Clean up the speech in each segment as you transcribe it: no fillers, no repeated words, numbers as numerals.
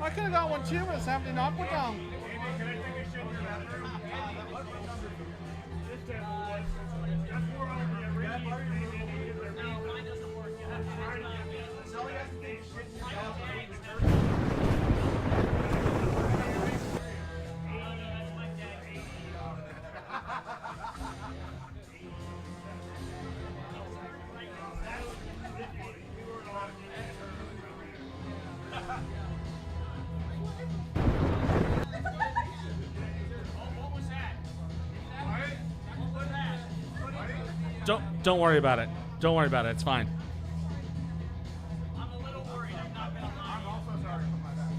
I could have got one too, but it's empty knock one down. Don't worry about it. Don't worry about it. It's fine. I'm a little worried. I'm also sorry for my bad.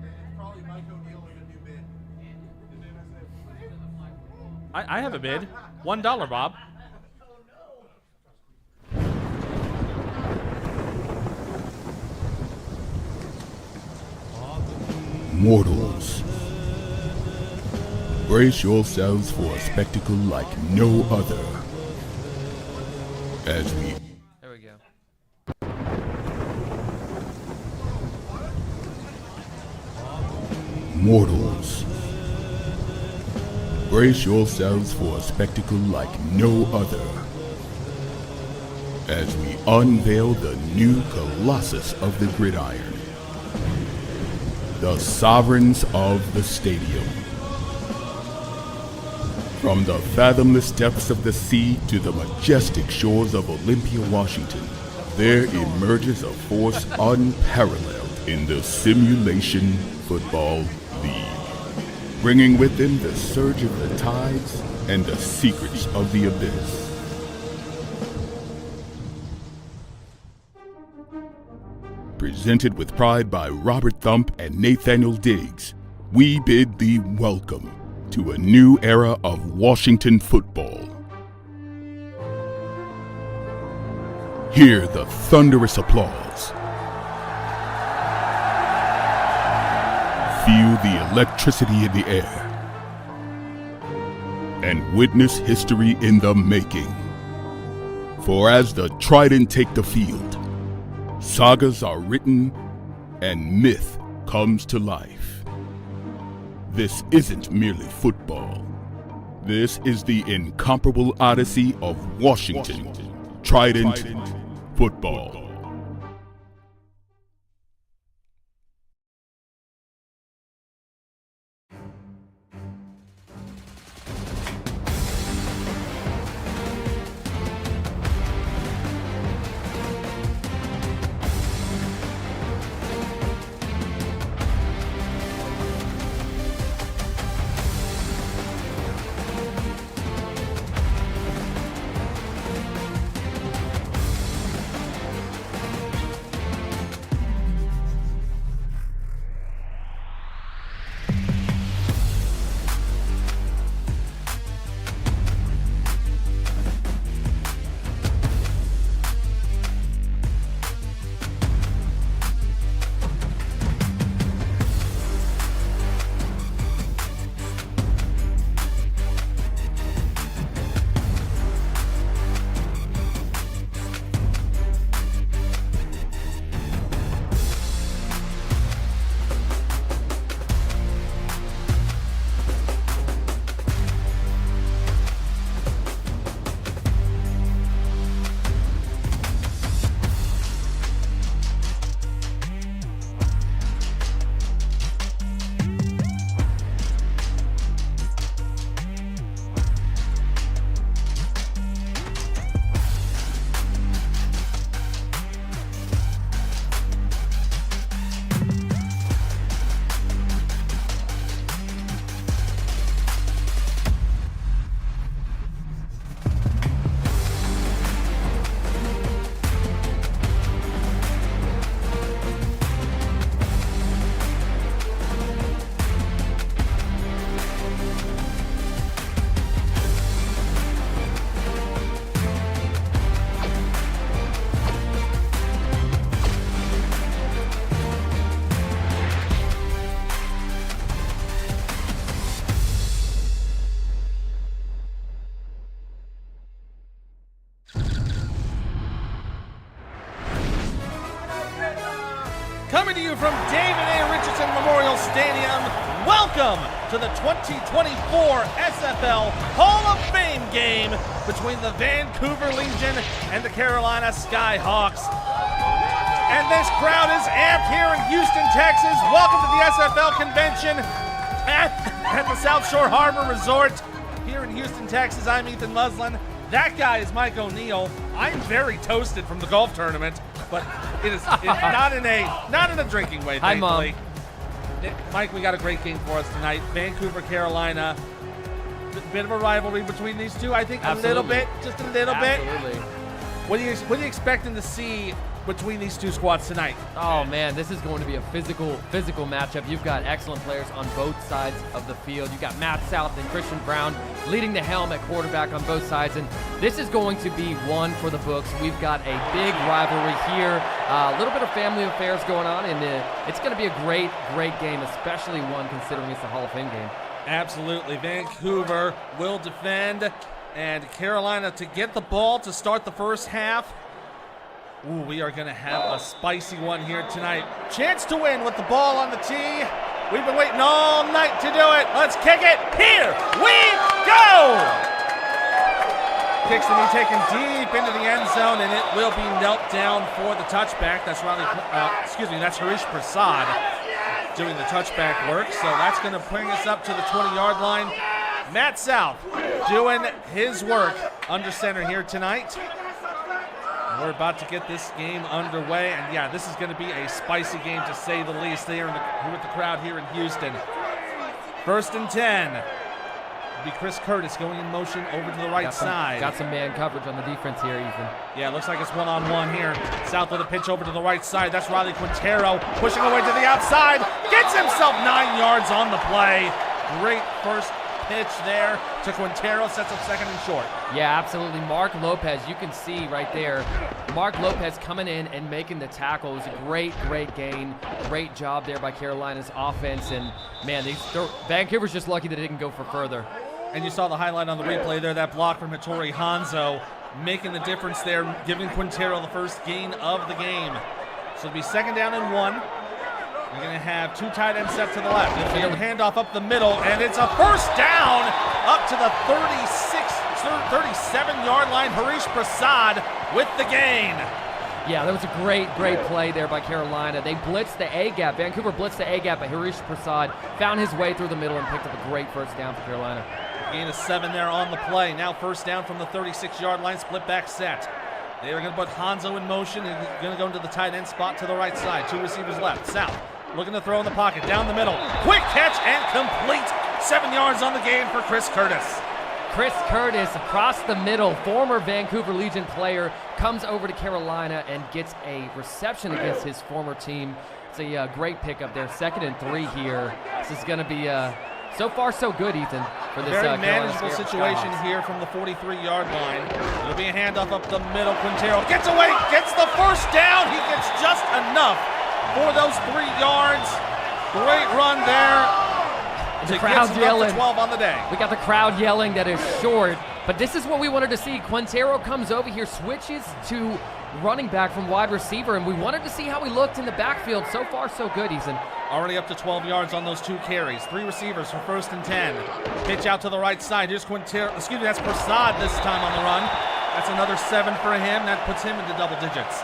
It's probably Mike O'Neill with a new bid. I have a bid. $1, Bob. Mortals, brace yourselves for a spectacle like no other. As we There we go. Mortals, brace yourselves for a spectacle like no other. As we unveil the new colossus of the gridiron, the sovereigns of the stadium. From the fathomless depths of the sea to the majestic shores of Olympia, Washington, there emerges a force unparalleled in the Simulation Football League, bringing with them the surge of the tides and the secrets of the abyss. Presented with pride by Robert Thump and Nathaniel Diggs, we bid thee welcome to a new era of Washington football. Hear the thunderous applause. Feel the electricity in the air. And witness history in the making. For as the Trident take the field, sagas are written and myth comes to life. This isn't merely football. This is the incomparable odyssey of Washington Trident football. Stadium. Welcome to the 2024 SFL Hall of Fame game between the Vancouver Legion and the Carolina Skyhawks. And this crowd is amped here in Houston, Texas. Welcome to the SFL convention at the South Shore Harbor Resort here in Houston, Texas. I'm Ethan Muslin. That guy is Mike O'Neill. I'm very toasted from the golf tournament, but it's not in a drinking way, thankfully. Hi, Mom. Mike, we got a great game for us tonight. Vancouver, Carolina. Bit of a rivalry between these two, I think. Absolutely. A little bit, just a little bit. Absolutely. What are you expecting to see between these two squads tonight? Oh man, this is going to be a physical matchup. You've got excellent players on both sides of the field. You've got Matt South and Christian Brown leading the helm at quarterback on both sides, and this is going to be one for the books. We've got a big rivalry here, a little bit of family affairs going on, and it's going to be a great game, especially one considering it's a Hall of Fame game. Absolutely. Vancouver will defend, and Carolina to get the ball to start the first half. Ooh, we are going to have a spicy one here tonight. Chance to win with the ball on the tee. We've been waiting all night to do it. Let's kick it. Here we go! Kicks to be taken deep into the end zone, and it will be knelt down for the touchback. That's that's Harish Prasad doing the touchback work. So that's going to bring us up to the 20-yard line. Matt South doing his work under center here tonight. We're about to get this game underway, and yeah, this is going to be a spicy game to say the least. They are with the crowd here in Houston. 1st and 10. It'll be Chris Curtis going in motion over to the right side. Got some man coverage on the defense here, Ethan. Yeah, looks like it's one-on-one here. South with a pitch over to the right side. That's Riley Quintero pushing away to the outside. Gets himself 9 yards on the play. Great first pitch there to Quintero, sets up second and short. Yeah, absolutely. Mark Lopez, you can see right there. Mark Lopez coming in and making the tackle. It was a great gain. Great job there by Carolina's offense. And man, Vancouver's just lucky that it didn't go for further. And you saw the highlight on the replay there, that block from Hattori Hanzo, making the difference there, giving Quintero the first gain of the game. So it'll be 2nd down and 1. You're going to have 2 tight ends set to the left. It's a handoff up the middle, and it's a first down up to the 37-yard line. Harish Prasad with the gain. Yeah, that was a great play there by Carolina. They blitzed the A-gap. Vancouver blitzed the A-gap, but Harish Prasad found his way through the middle and picked up a great first down for Carolina. Gain of 7 there on the play. Now first down from the 36-yard line, split back set. They are going to put Hanzo in motion and going to go into the tight end spot to the right side. 2 receivers left. South looking to throw in the pocket, down the middle. Quick catch and complete. 7 yards on the gain for Chris Curtis. Chris Curtis across the middle, former Vancouver Legion player, comes over to Carolina and gets a reception against his former team. It's a great pickup there. 2nd and 3 here. This is going to be so far so good, Ethan, for this very manageable situation Skyhawks here from the 43-yard line. It'll be a handoff up the middle. Quintero gets away, gets the first down. He gets just enough for those 3 yards. Great run there. The crowd yelling. 12 on the day. We got the crowd yelling that is short, but this is what we wanted to see. Quintero comes over here, switches to running back from wide receiver, and we wanted to see how he looked in the backfield. So far, so good, Ethan. Already up to 12 yards on those 2 carries. 3 receivers for 1st and 10. Pitch out to the right side. Here's Quintero. That's Prasad this time on the run. That's another 7 for him. That puts him into double digits.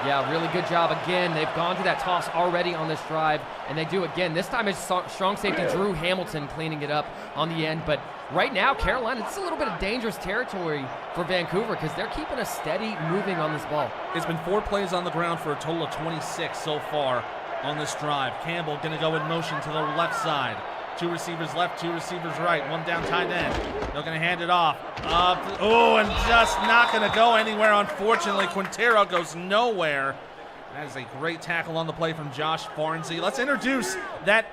Yeah, really good job again. They've gone to that toss already on this drive, and they do again. This time it's strong safety Drew Hamilton cleaning it up on the end. But right now, Carolina, it's a little bit of dangerous territory for Vancouver because they're keeping us steady moving on this ball. It's been 4 plays on the ground for a total of 26 so far on this drive. Campbell going to go in motion to the left side. 2 receivers left, 2 receivers right, 1 down tight end. They're going to hand it off. And just not going to go anywhere, unfortunately. Quintero goes nowhere. That is a great tackle on the play from Josh Farnsey. Let's introduce that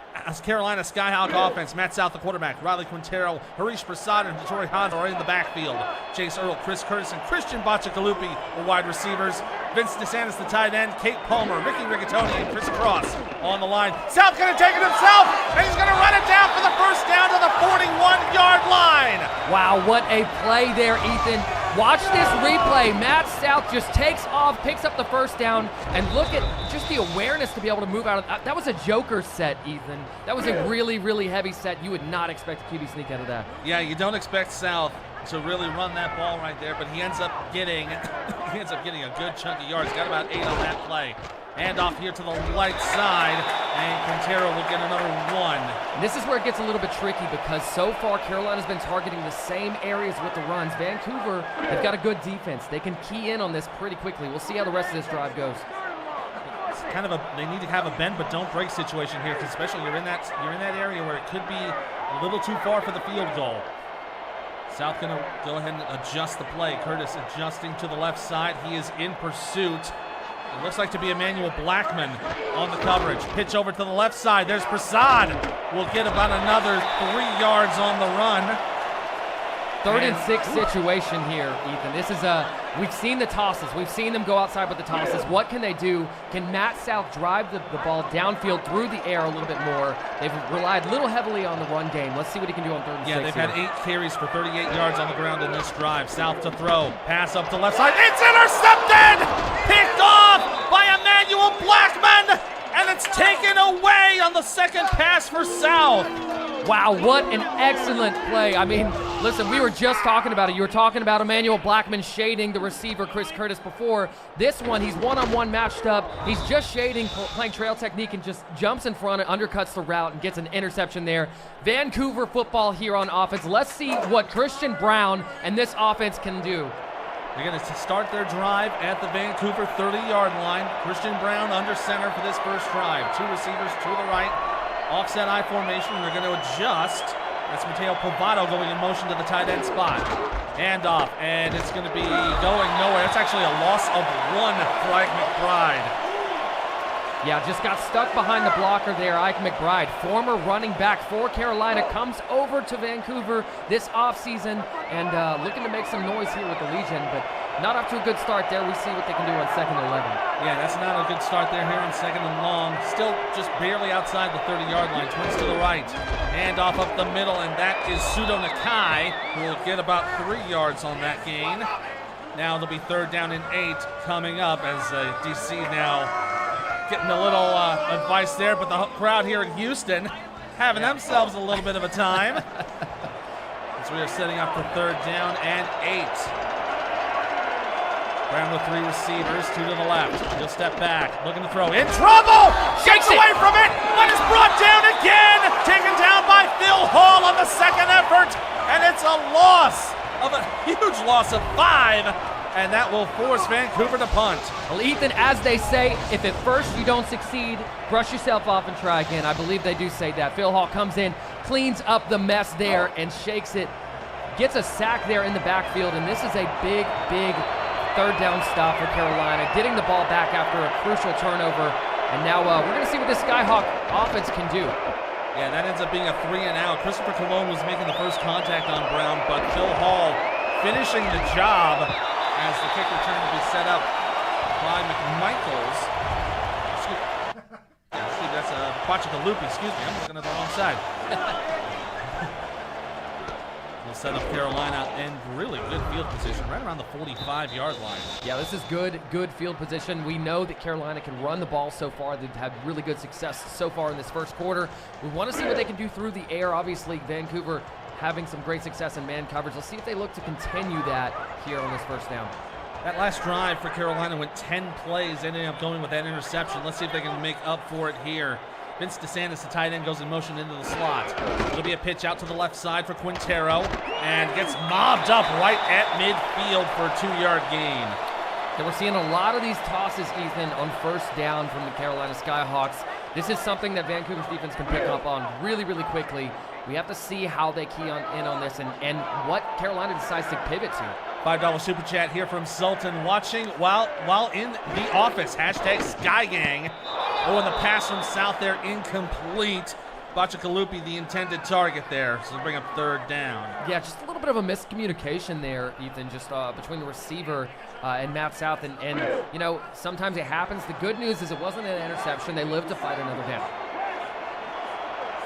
Carolina Skyhawk offense. Matt South, the quarterback. Riley Quintero, Harish Prasad, and Hattori Hanzo are in the backfield. Chase Earl, Chris Curtis, and Christian Bacciagalupi are wide receivers. Vince DeSantis, the tight end. Kate Palmer, Ricky Rigatoni, and Chris Cross on the line. South going to take it himself, and he's going to run it down for the first down to the 41-yard line. Wow, what a play there, Ethan. Watch this replay. Matt South just takes off, picks up the first down, and look at just the awareness to be able to move out of that was a joker set, Ethan. That was a really, really heavy set. You would not expect a QB sneak out of that. Yeah, you don't expect South to really run that ball right there, but he ends up getting a good chunk of yards. Got about 8 on that play. Hand off here to the right side, and Quintero will get another 1. And this is where it gets a little bit tricky because so far Carolina's been targeting the same areas with the runs. Vancouver, they've got a good defense. They can key in on this pretty quickly. We'll see how the rest of this drive goes. It's kind of they need to have a bend but don't break situation here, because especially you're in that area where it could be a little too far for the field goal. South gonna go ahead and adjust the play. Curtis adjusting to the left side. He is in pursuit. It looks like to be Emmanuel Blackman on the coverage. Pitch over to the left side. There's Prasad. Will get about another 3 yards on the run. 3rd and 6 situation here, Ethan. This is we've seen the tosses. We've seen them go outside with the tosses. What can they do? Can Matt South drive the ball downfield through the air a little bit more? They've relied a little heavily on the run game. Let's see what he can do on 3rd and 6. Yeah, they've had 8 carries for 38 yards on the ground in this drive. South to throw. Pass up to left side. It's intercepted! Picked off by Emmanuel Blackman! And it's taken away on the second pass for South. Wow, what an excellent play. I mean, listen, we were just talking about it. You were talking about Emmanuel Blackman shading the receiver, Chris Curtis, before. This one, he's one-on-one matched up. He's just shading, playing trail technique, and just jumps in front, undercuts the route, and gets an interception there. Vancouver football here on offense. Let's see what Christian Brown and this offense can do. They're going to start their drive at the Vancouver 30-yard line. Christian Brown under center for this first drive. 2 receivers to the right. Offset I formation. They're going to adjust. That's Mateo Povado going in motion to the tight end spot. Hand off, and it's going to be going nowhere. That's actually a loss of 1 for Ike McBride. Yeah, just got stuck behind the blocker there. Ike McBride, former running back for Carolina, comes over to Vancouver this offseason and looking to make some noise here with the Legion, but not off to a good start there. We see what they can do on 2nd and 11. Yeah, that's not a good start there here on 2nd and long. Still just barely outside the 30-yard line. Twins to the right. Hand off up the middle, and that is Sudo Nakai, who will get about 3 yards on that gain. Now it'll be 3rd down and 8 coming up as DC now getting a little advice there, but the crowd here in Houston having themselves a little bit of a time. As we are setting up for 3rd down and 8. Brown with 3 receivers, 2 to the left. He'll step back, looking to throw. In trouble! Shakes away from it, but is brought down again! Taken down by Phil Hall on the 2nd effort, and it's a loss of a huge loss of 5. And that will force Vancouver to punt. Well, Ethan, as they say, if at first you don't succeed, brush yourself off and try again. I believe they do say that. Phil Hall comes in, cleans up the mess there, and shakes it. Gets a sack there in the backfield, and this is a big, big 3rd down stop for Carolina. Getting the ball back after a crucial turnover. And now we're going to see what this Skyhawk offense can do. Yeah, that ends up being a 3 and out. Christopher Colon was making the first contact on Brown, but Phil Hall finishing the job as the kick return will be set up by McMichaels. Excuse me, that's Pachakalupi, excuse me, I'm looking at the wrong side. We'll set up Carolina in really good field position, right around the 45-yard line. Yeah, this is good field position. We know that Carolina can run the ball so far. They've had really good success so far in this first quarter. We want to see what they can do through the air. Obviously, Vancouver having some great success in man coverage. Let's see if they look to continue that here on this first down. That last drive for Carolina went 10 plays, ending up going with that interception. Let's see if they can make up for it here. Vince DeSantis, the tight end, goes in motion into the slot. It'll be a pitch out to the left side for Quintero, and gets mobbed up right at midfield for a 2-yard gain. And we're seeing a lot of these tosses, Ethan, on 1st down from the Carolina Skyhawks. This is something that Vancouver's defense can pick up on really, really quickly. We have to see how they key in on this and what Carolina decides to pivot to. $5 super chat here from Sultan, watching while in the office. Hashtag Skygang. Oh, and the pass from South there, incomplete. Bachakalupi, the intended target there, so bring up 3rd down. Yeah, just a little bit of a miscommunication there, Ethan, just between the receiver and Matt South. And, you know, sometimes it happens. The good news is it wasn't an interception. They lived to fight another down.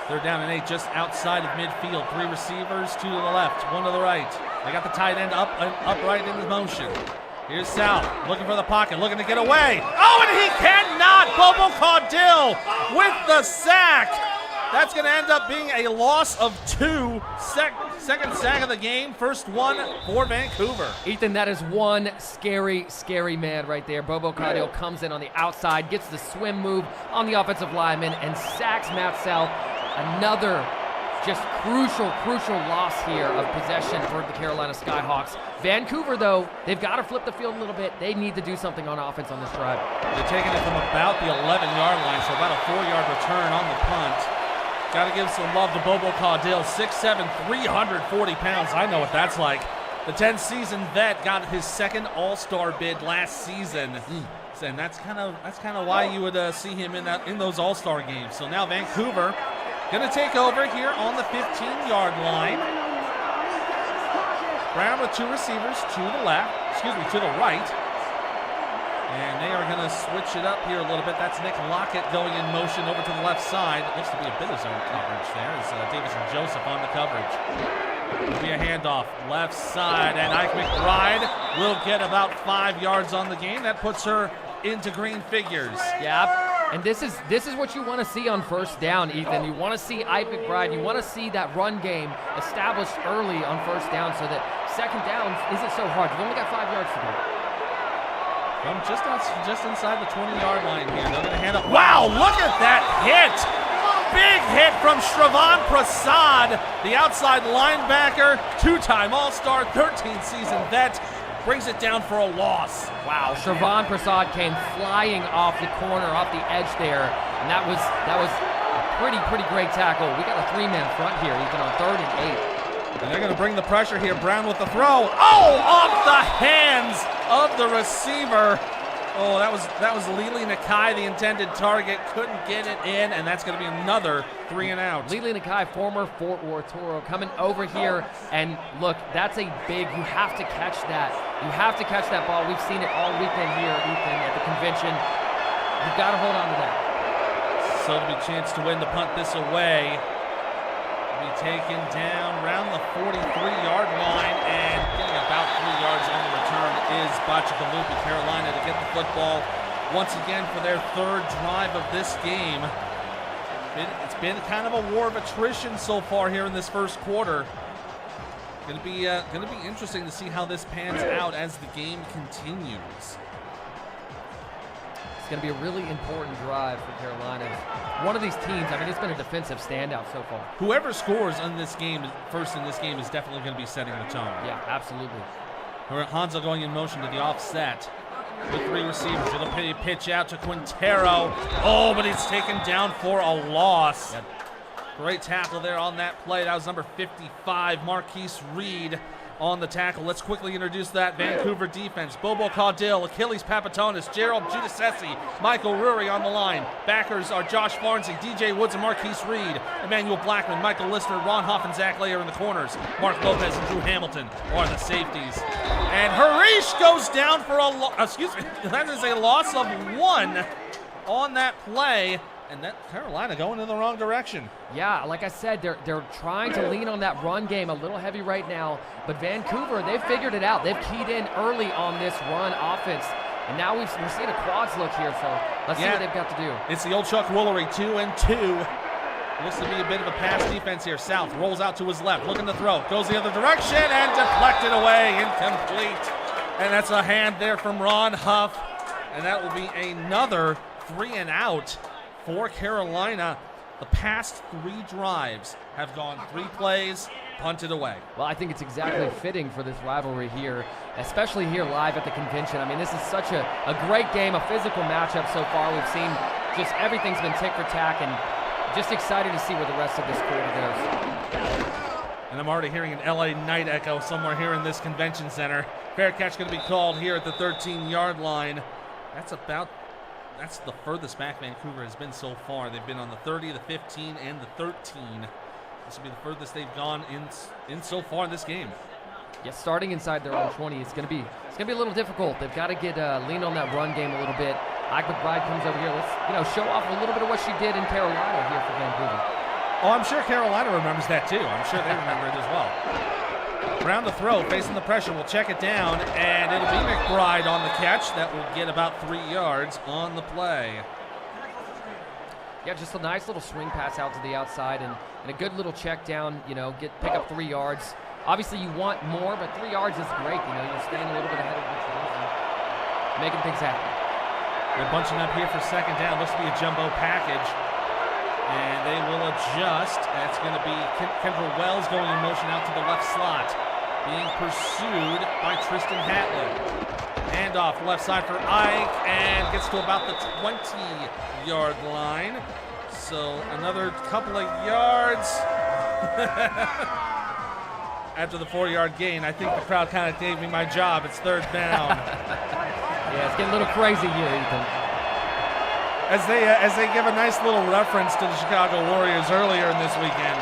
3rd down and 8, just outside of midfield. 3 receivers, 2 to the left, 1 to the right. They got the tight end upright in the motion. Here's South, looking for the pocket, looking to get away. Oh, and he cannot! Bobo Caudill with the sack. That's going to end up being a loss of 2. Second sack of the game, first one for Vancouver. Ethan, that is one scary, scary man right there. Bobo Caudill comes in on the outside, gets the swim move on the offensive lineman, and sacks Matt South. Another just crucial loss here of possession for the Carolina Skyhawks. Vancouver, though, they've got to flip the field a little bit. They need to do something on offense on this drive. They're taking it from about the 11-yard line, so about a 4-yard return on the punt. Got to give some love to Bobo Caudill, 6'7", 340 pounds. I know what that's like. The 10-season vet got his second All-Star bid last season. And that's kind of why you would see him in those All-Star games. So now Vancouver going to take over here on the 15-yard line. Brown with 2 receivers to the right. And they are going to switch it up here a little bit. That's Nick Lockett going in motion over to the left side. Looks to be a bit of zone coverage there as Davis and Joseph on the coverage. It'll be a handoff left side, and Ike McBride will get about 5 yards on the game. That puts her into green figures. Yeah, and this is what you want to see on first down, Ethan. You want to see Ike McBride. You want to see that run game established early on first down so that second down isn't so hard. You've only got 5 yards to go. From just inside the 20-yard line here. They're going to hand up. Wow, look at that hit! Big hit from Shravan Prasad, the outside linebacker, 2-time All-Star, 13-season vet, brings it down for a loss. Wow, Shravan Prasad came flying off the corner, off the edge there, and that was a pretty great tackle. We got a 3-man front here, even on 3rd and 8. And they're going to bring the pressure here. Brown with the throw. Oh, off the hands of the receiver. Oh, that was Lili Nakai, the intended target. Couldn't get it in, and that's going to be another 3 and out. Lili Nakai, former Fort Worth Toro, coming over here, and look, that's a big, you have to catch that. You have to catch that ball. We've seen it all weekend here, Ethan, at the convention. You've got to hold on to that. So it'll be a chance to win the punt this away. Be taken down around the 43-yard line, and getting about 3 yards on the return is Bachikalupi, Carolina, to get the football once again for their 3rd drive of this game. It's been kind of a war of attrition so far here in this first quarter. Going to be interesting to see how this pans out as the game continues. It's going to be a really important drive for Carolina. One of these teams, I mean, it's been a defensive standout so far. Whoever scores in this game, first in this game, is definitely going to be setting the tone. Yeah, absolutely. Hanzo going in motion to the offset with 3 receivers. It'll pitch out to Quintero. Oh, but he's taken down for a loss. Yeah. Great tackle there on that play. That was number 55, Marquise Reed, on the tackle. Let's quickly introduce that Vancouver defense. Bobo Caudill, Achilles Papatonis, Gerald Giudicessi, Michael Rury on the line. Backers are Josh Farnsey, DJ Woods, and Marquise Reed. Emmanuel Blackman, Michael Lister, Ron Huff, and Zach Layer in the corners. Mark Lopez and Drew Hamilton are the safeties. And Harish goes down for that is a loss of 1 on that play. And that Carolina going in the wrong direction. Yeah, like I said, they're trying to lean on that run game, a little heavy right now. But Vancouver, they've figured it out. They've keyed in early on this run offense. And now we're seeing a quads look here, so let's see what they've got to do. It's the old Chuck Woolery, 2 and 2. Looks to be a bit of a pass defense here. South rolls out to his left, looking to throw. Goes the other direction and deflected away, incomplete. And that's a hand there from Ron Huff. And that will be another 3 and out. For Carolina, the past 3 drives have gone 3 plays, punted away. Well, I think it's exactly fitting for this rivalry here, especially here live at the convention. I mean, this is such a great game, a physical matchup so far. We've seen just everything's been tick for tack, and just excited to see where the rest of this quarter goes. And I'm already hearing an LA night echo somewhere here in this convention center. Fair catch going to be called here at the 13-yard line. That's the furthest back Vancouver has been so far. They've been on the 30, the 15, and the 13. This will be the furthest they've gone in so far in this game. Yeah, starting inside their own 20, it's gonna be a little difficult. They've got to get lean on that run game a little bit. Ike McBride comes over here. Let's show off a little bit of what she did in Carolina here for Vancouver. Oh, I'm sure Carolina remembers that too. I'm sure they remember it as well. Brown to throw, facing the pressure, will check it down, and it'll be McBride on the catch. That will get about 3 yards on the play. Yeah, just a nice little swing pass out to the outside and a good little check down, pick up 3 yards. Obviously you want more, but 3 yards is great. You're staying a little bit ahead of the chains and making things happen. They're bunching up here for second down. Looks to be a jumbo package. And they will adjust. That's going to be Kendra Wells going in motion out to the left slot. Being pursued by Tristan Hatley. Handoff left side for Ike and gets to about the 20-yard line. So another couple of yards. After the 4-yard gain, I think the crowd kind of gave me my job. It's third down. Yeah, it's getting a little crazy here, Ethan. As they give a nice little reference to the Chicago Warriors earlier in this weekend.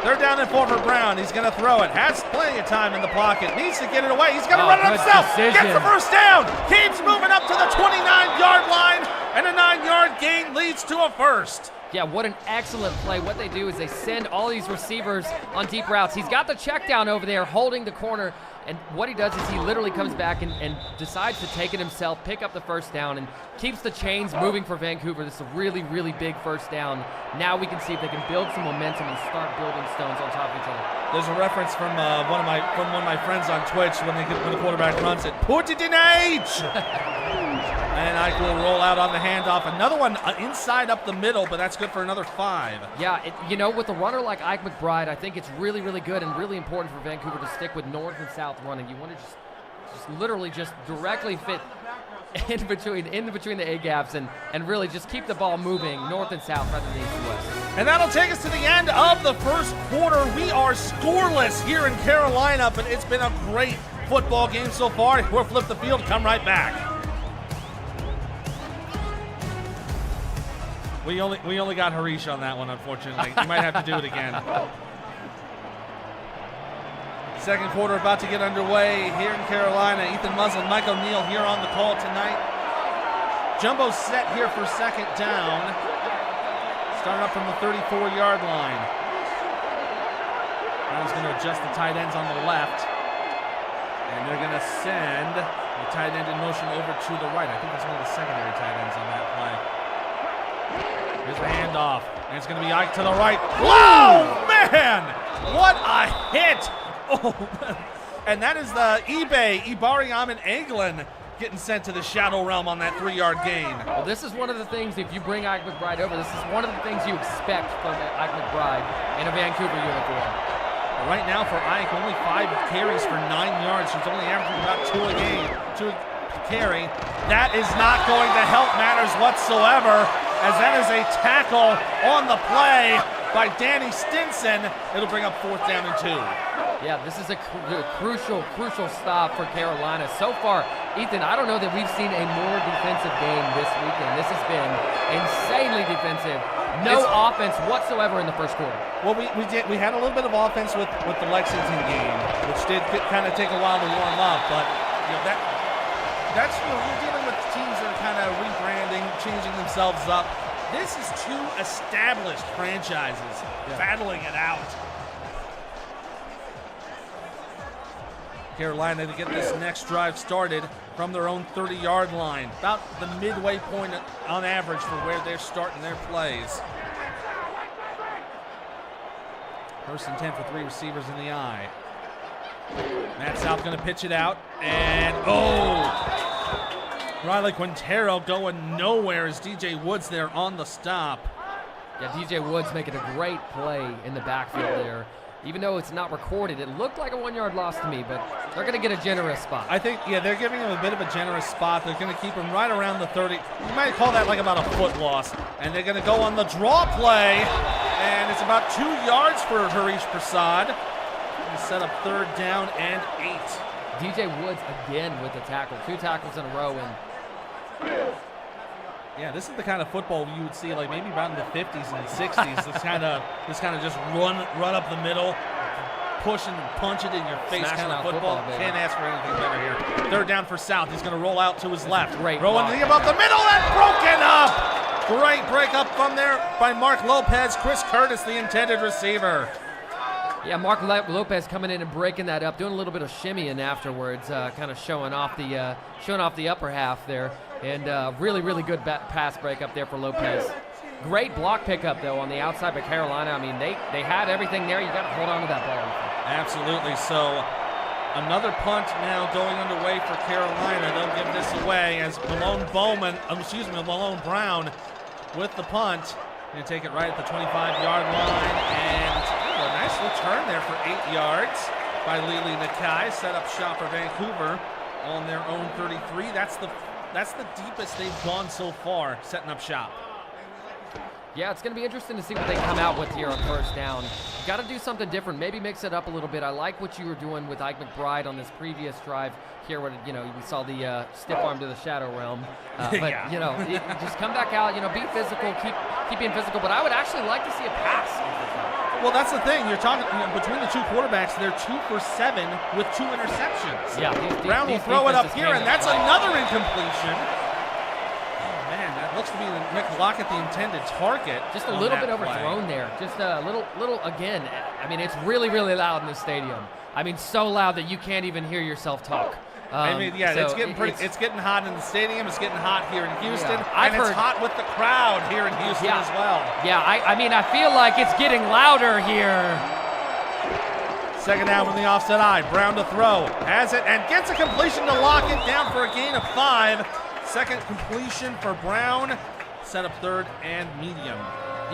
They're down and 4 for Brown. He's going to throw it. Has plenty of time in the pocket. Needs to get it away. He's going to run it himself. Decision. Gets the first down. Keeps moving up to the 29-yard line. And a 9-yard gain leads to a first. Yeah, what an excellent play. What they do is they send all these receivers on deep routes. He's got the check down over there holding the corner. And what he does is he literally comes back and decides to take it himself, pick up the first down, and keeps the chains moving for Vancouver. This is a really, really big first down. Now we can see if they can build some momentum and start building stones on top of each other. There's a reference from one of my friends on Twitch when the quarterback runs it. Put it in H! And Ike will roll out on the handoff. Another one inside up the middle, but that's good for another 5. Yeah, with a runner like Ike McBride, I think it's really, really good and really important for Vancouver to stick with north and south running. You want to just literally just directly fit in between the A gaps and really just keep the ball moving north and south rather than east and west. And that'll take us to the end of the first quarter. We are scoreless here in Carolina, but it's been a great football game so far. We'll flip the field, come right back. We only got Harish on that one, unfortunately. You might have to do it again. Second quarter about to get underway here in Carolina. Ethan Muslin, Mike O'Neill here on the call tonight. Jumbo set here for second down. Starting up from the 34-yard line. Brown's going to adjust the tight ends on the left. And they're going to send the tight end in motion over to the right. I think that's one of the secondary tight ends on that play. Here's the handoff, and it's going to be Ike to the right. Whoa, man! What a hit! Oh, and that is the Ibariam and Anglin getting sent to the shadow realm on that 3-yard gain. Well, this is one of the things, if you bring Ike McBride over, this is one of the things you expect from Ike McBride in a Vancouver uniform. Right now for Ike, only 5 carries for 9 yards. She's only averaging about 2 a carry. That is not going to help matters whatsoever, as that is a tackle on the play by Danny Stinson. It'll bring up 4th down and 2. Yeah, this is a crucial stop for Carolina. So far, Ethan, I don't know that we've seen a more defensive game this weekend. This has been insanely defensive. No offense whatsoever in the first quarter. Well, we had a little bit of offense with the Lexington game, which did kind of take a while to warm up, but that's you're dealing with teams that are kind of rebranding, changing themselves up. This is 2 established franchises battling it out. Carolina to get this next drive started from their own 30-yard line, about the midway point on average for where they're starting their plays. 1st and 10 for 3 receivers in the eye. Matt South going to pitch it out, and Riley Quintero going nowhere as DJ Woods there on the stop. Yeah, DJ Woods making a great play in the backfield there. Even though it's not recorded, it looked like a 1-yard loss to me, but they're going to get a generous spot. I think, they're giving him a bit of a generous spot. They're going to keep him right around the 30. You might call that like about a foot loss. And they're going to go on the draw play, and it's about 2 yards for Harish Prasad. He set up 3rd down and 8. DJ Woods again with the tackle. 2 tackles in a row, and yeah, this is the kind of football you would see like maybe about in the 50s and 60s. This kind of just run up the middle, push and punch it in your face kind of football. Can't ask for anything better here. 3rd down for South. He's going to roll out to his left. Great Throwing about the middle and broken up. Great break up from there by Mark Lopez. Chris Curtis, the intended receiver. Yeah, Mark Lopez coming in and breaking that up, doing a little bit of shimmying afterwards, kind of showing off the upper half there, and really, really good pass break up there for Lopez. Great block pickup though on the outside by Carolina. I mean, they had everything there. You got to hold on to that ball. Absolutely. So another punt now going underway for Carolina. They'll give this away as Malone Brown with the punt. Going to take it right at the 25-yard line, and a nice return there for 8 yards by Lily Nakai. Set up shop for Vancouver on their own 33. That's the deepest they've gone so far, setting up shop. Yeah, it's going to be interesting to see what they come out with here on first down. Got to do something different, maybe mix it up a little bit. I like what you were doing with Ike McBride on this previous drive here, where we saw the stiff arm to the shadow realm. But yeah. Just come back out, be physical, keep being physical. But I would actually like to see a pass. Well, that's the thing. You're talking between the two quarterbacks. They're 2 for 7 with 2 interceptions. Yeah, Brown will throw it up here, and that's another incompletion. Looks to be Nick Lockett, the intended target. Just a little bit overthrown there. Just a little again. I mean, it's really, really loud in the stadium. I mean, so loud that you can't even hear yourself talk. It's getting hot in the stadium. It's getting hot here in Houston, yeah, it's hot with the crowd here in Houston as well. Yeah, I mean, I feel like it's getting louder here. Second down from the offset eye. Brown to throw, has it, and gets a completion to Lockett, down for a gain of 5. Second completion for Brown. Set up third and medium.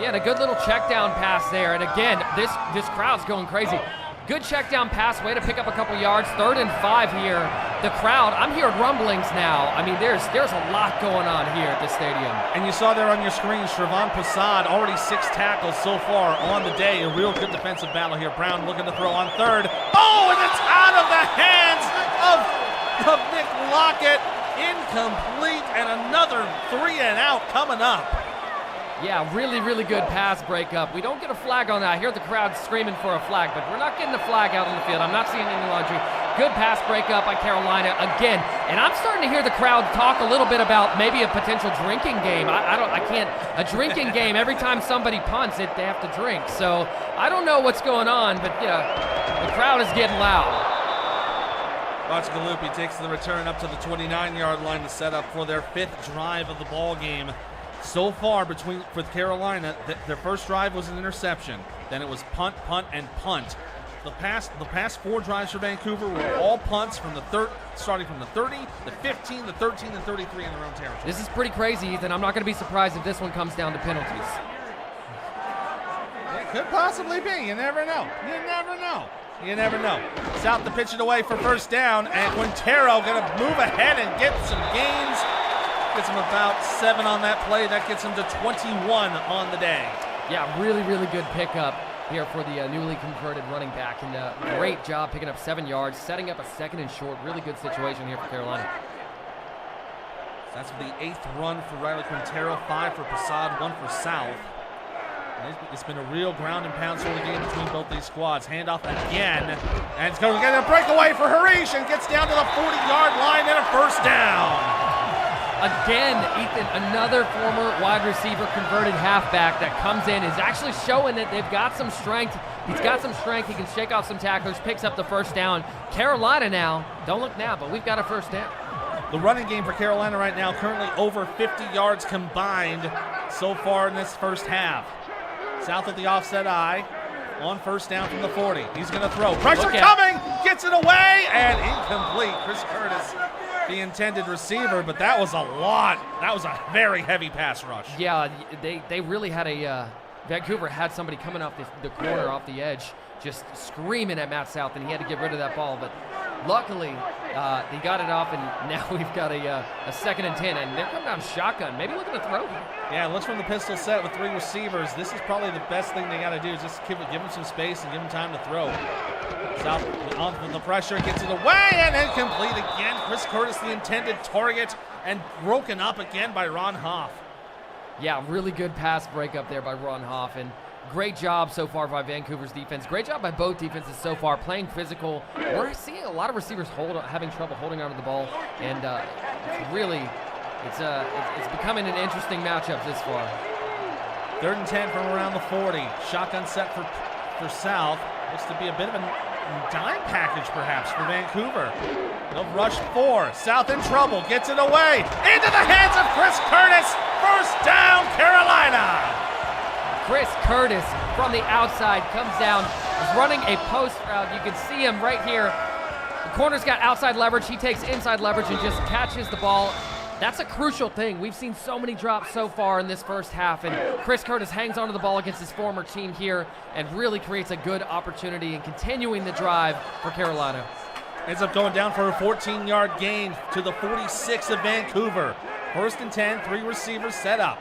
Yeah, and a good little check down pass there. And again, this crowd's going crazy. Good check down pass, way to pick up a couple yards. 3rd and 5 here. The crowd, I'm hearing rumblings now. I mean, there's a lot going on here at the stadium. And you saw there on your screen, Shrevon Posad, already 6 tackles so far on the day. A real good defensive battle here. Brown looking to throw on 3rd. Oh, and it's out of the hands of Nick Lockett. Incomplete, and another 3 and out coming up. Yeah, really, really good pass breakup. We don't get a flag on that. I hear the crowd screaming for a flag, but we're not getting a flag out on the field. I'm not seeing any laundry. Good pass breakup by Carolina again, and I'm starting to hear the crowd talk a little bit about maybe a potential drinking game. A drinking game. Every time somebody punts it, they have to drink. So I don't know what's going on, but the crowd is getting loud. Watch Galuppi takes the return up to the 29-yard line to set up for their 5th drive of the ball game. So far, for Carolina, their first drive was an interception. Then it was punt, and punt. The past 4 drives for Vancouver were all punts starting from the 30, the 15, the 13, and 33 in their own territory. This is pretty crazy, Ethan. I'm not going to be surprised if this one comes down to penalties. It could possibly be. You never know. You never know. South to pitch it away for first down, and Quintero going to move ahead and get some gains. Gets him about 7 on that play. That gets him to 21 on the day. Yeah, really, really good pickup here for the newly converted running back, and great job picking up 7 yards, setting up a 2nd and short. Really good situation here for Carolina. That's the 8th run for Riley Quintero, 5 for Posad, 1 for South. It's been a real ground and pound sort of game between both these squads. Handoff again, and it's going to get a breakaway for Harish, and gets down to the 40-yard line and a first down. Again, Ethan, another former wide receiver converted halfback that comes in, is actually showing that they've got some strength. He's got some strength. He can shake off some tacklers, picks up the first down. Carolina now, don't look now, but we've got a first down. The running game for Carolina right now, currently over 50 yards combined so far in this first half. South at the offset eye, on first down from the 40. He's going to throw. Pressure coming, gets it away, and incomplete. Chris Curtis, the intended receiver, but that was a lot. That was a very heavy pass rush. Yeah, they really had Vancouver had somebody coming off the corner, off the edge, just screaming at Matt South, and he had to get rid of that ball. But luckily, he got it off, and now we've got a 2nd and 10, and they're coming down shotgun, maybe looking to throw. Yeah, it looks from the pistol set with 3 receivers. This is probably the best thing they got to do, is just give them some space and give them time to throw. South on from the pressure, gets it away, and incomplete again. Chris Curtis, the intended target, and broken up again by Ron Hoff. Yeah, really good pass breakup there by Ron Hoff, and great job so far by Vancouver's defense. Great job by both defenses so far, playing physical. We're seeing a lot of receivers having trouble holding onto the ball, and it's becoming an interesting matchup this far. 3rd and 10 from around the 40. Shotgun set for South. Looks to be a bit of a dime package, perhaps, for Vancouver. They'll rush 4. South in trouble. Gets it away. Into the hands of Chris Curtis. First down, Carolina. Chris Curtis from the outside comes down, is running a post route. You can see him right here. The corner's got outside leverage. He takes inside leverage and just catches the ball. That's a crucial thing. We've seen so many drops so far in this first half, and Chris Curtis hangs onto the ball against his former team here and really creates a good opportunity in continuing the drive for Carolina. Ends up going down for a 14-yard gain to the 46 of Vancouver. 1st and 10, 3 receivers set up.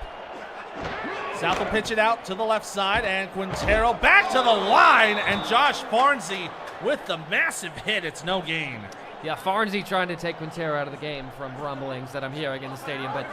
South will pitch it out to the left side, and Quintero back to the line, and Josh Farnsey with the massive hit. It's no gain. Yeah, Farnsey trying to take Quintero out of the game from rumblings that I'm hearing in the stadium, but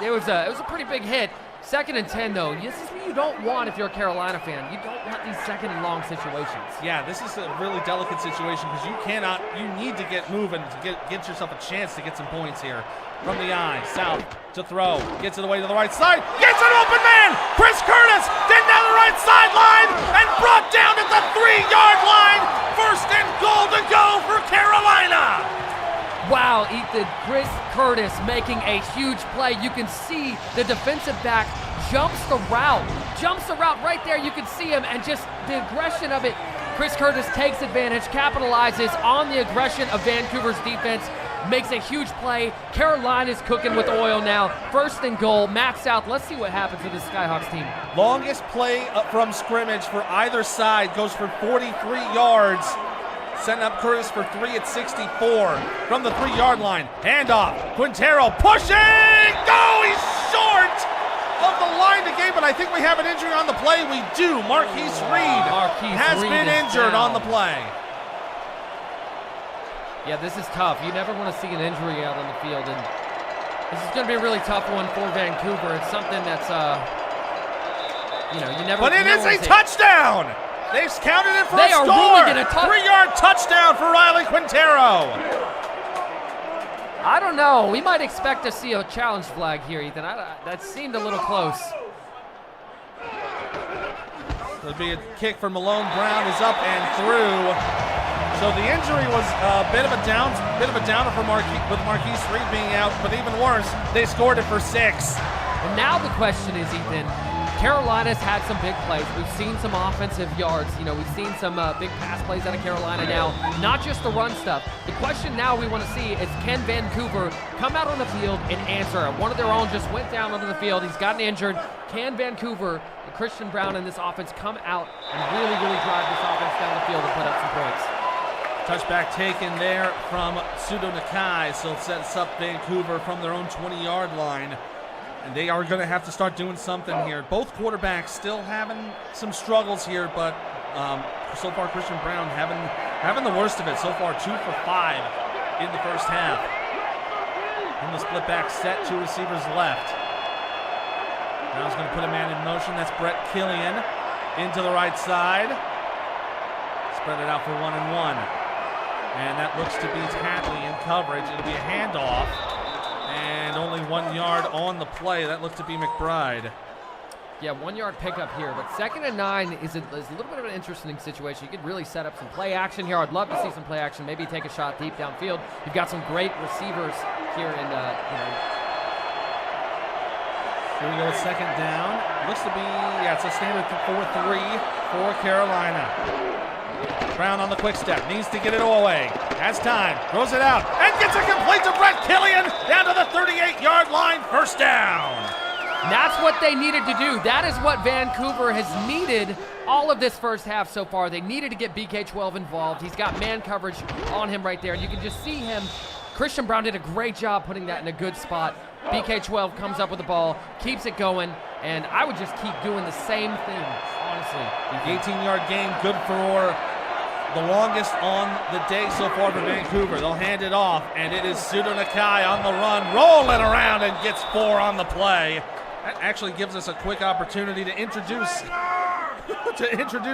it was a pretty big hit. 2nd and 10, though. This is what you don't want if you're a Carolina fan. You don't want these 2nd and long situations. Yeah, this is a really delicate situation because you need to get moving to get yourself a chance to get some points here. From the eye, South to throw, gets it away to the right side, gets an open man! Chris Curtis getting down the right sideline and brought down at the 3-yard line! 1st and goal to go for Carolina! Wow, Ethan, Chris Curtis making a huge play. You can see the defensive back jumps the route right there. You can see him, and just the aggression of it. Chris Curtis takes advantage, capitalizes on the aggression of Vancouver's defense, makes a huge play. Carolina's cooking with oil now. 1st and goal, Matt South. Let's see what happens with the Skyhawks team. Longest play from scrimmage for either side goes for 43 yards. Setting up Curtis for 3 at 64 from the 3-yard line. Handoff. Quintero pushing. Go! He's short of the line to gain, but I think we have an injury on the play. We do. Marquise Reed has been injured on the play. Yeah, this is tough. You never want to see an injury out on the field, and this is going to be a really tough one for Vancouver. It's something that's, you never. But it is a touchdown. They've counted it for a score. Really going to 3-yard touchdown for Riley Quintero. I don't know. We might expect to see a challenge flag here, Ethan. That seemed a little close. It'll be a kick for Malone Brown, is up and through. So the injury was a bit of a downer for Marquise Reed being out, but even worse, they scored it for 6. And now the question is, Ethan, Carolina's had some big plays. We've seen some offensive yards. We've seen some big pass plays out of Carolina now, not just the run stuff. The question now we want to see is, can Vancouver come out on the field and answer? One of their own just went down onto the field. He's gotten injured. Can Vancouver, Christian Brown and this offense, come out and really, really drive this offense down the field and put up some points? Touchback taken there from Pseudo Nakai, so it sets up Vancouver from their own 20-yard line. And they are going to have to start doing something here. Both quarterbacks still having some struggles here, but so far Christian Brown having the worst of it. So far 2 for 5 in the first half. In the split back set, 2 receivers left. Now he's going to put a man in motion. That's Brett Killian into the right side. Spread it out for 1-and-1. And that looks to be Tatley in coverage. It'll be a handoff. And only 1 yard on the play. That looked to be McBride. Yeah, 1 yard pickup here, but 2nd and 9 is a little bit of an interesting situation. You could really set up some play action here. I'd love to see some play action. Maybe take a shot deep downfield. You've got some great receivers here in, Here we go with 2nd down. Looks to be, it's a standard 4-3 for Carolina. Brown on the quick step, needs to get it away. Has time, throws it out, and gets it complete to Brett Killian down to the 38-yard line, 1st down. That's what they needed to do. That is what Vancouver has needed all of this first half so far. They needed to get BK12 involved. He's got man coverage on him right there, and you can just see him. Christian Brown did a great job putting that in a good spot. BK12 comes up with the ball, keeps it going, and I would just keep doing the same thing, honestly. The 18-yard gain, good for the longest on the day so far for Vancouver. They'll hand it off, and it is Pseudo Nakai on the run, rolling around and gets 4 on the play. That actually gives us a quick opportunity to introduce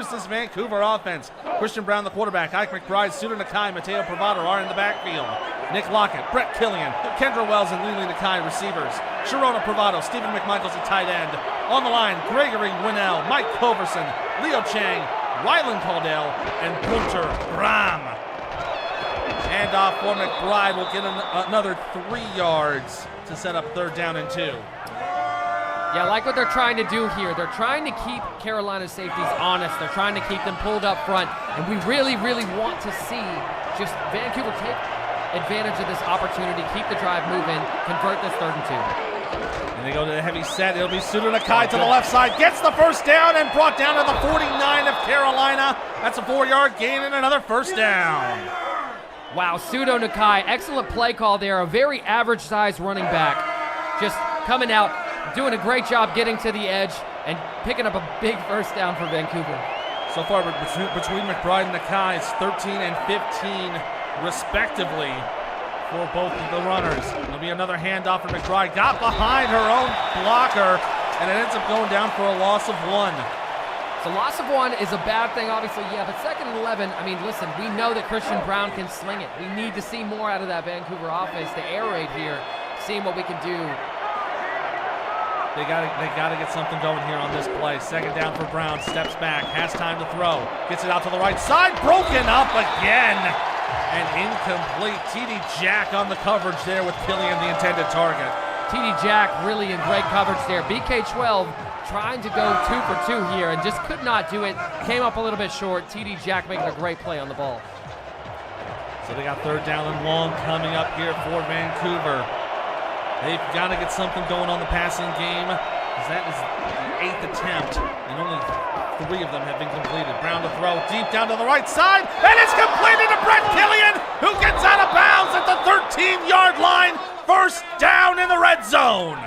this Vancouver offense. Christian Brown, the quarterback, Ike McBride, Pseudo Nakai, Mateo Privado are in the backfield. Nick Lockett, Brett Killian, Kendra Wells, and Lily Nakai receivers. Sharona Privado, Stephen McMichaels at tight end. On the line, Gregory Winnell, Mike Coverson, Leo Chang, Rylan Caldell, and Gunter Bram. Handoff for McBride will get another 3 yards to set up 3rd down and 2. Yeah, I like what they're trying to do here. They're trying to keep Carolina's safeties honest. They're trying to keep them pulled up front. And we really, really want to see just Vancouver take advantage of this opportunity, keep the drive moving, convert this 3rd and 2. And they go to the heavy set. It'll be Sudo Nakai to the left side. Gets the 1st down and brought down to the 49 of Carolina. That's a 4-yard gain and another 1st down. Wow, Sudo Nakai, excellent play call there. A very average-sized running back. Just coming out, doing a great job getting to the edge and picking up a big 1st down for Vancouver. So far between McBride and Nakai, it's 13 and 15 respectively for both of the runners. There'll be another handoff for McBride. Got behind her own blocker, and it ends up going down for a loss of 1. So loss of 1 is a bad thing, obviously, yeah, but 2nd and 11, I mean, listen, we know that Christian Brown can sling it. We need to see more out of that Vancouver offense to air raid here, seeing what we can do. They gotta get something going here on this play. 2nd down for Brown, steps back, has time to throw. Gets it out to the right side, broken up again. And incomplete. TD Jack on the coverage there with Killian, the intended target. TD Jack really in great coverage there. BK12 trying to go 2 for 2 here and just could not do it. Came up a little bit short. TD Jack making a great play on the ball. So they got 3rd down and long coming up here for Vancouver. They've got to get something going on the passing game, because that is the 8th attempt, and only 3 of them have been completed. Brown to throw deep down to the right side, and it's completed to Brett Killian, who gets out of bounds at the 13-yard line. 1st down in the red zone.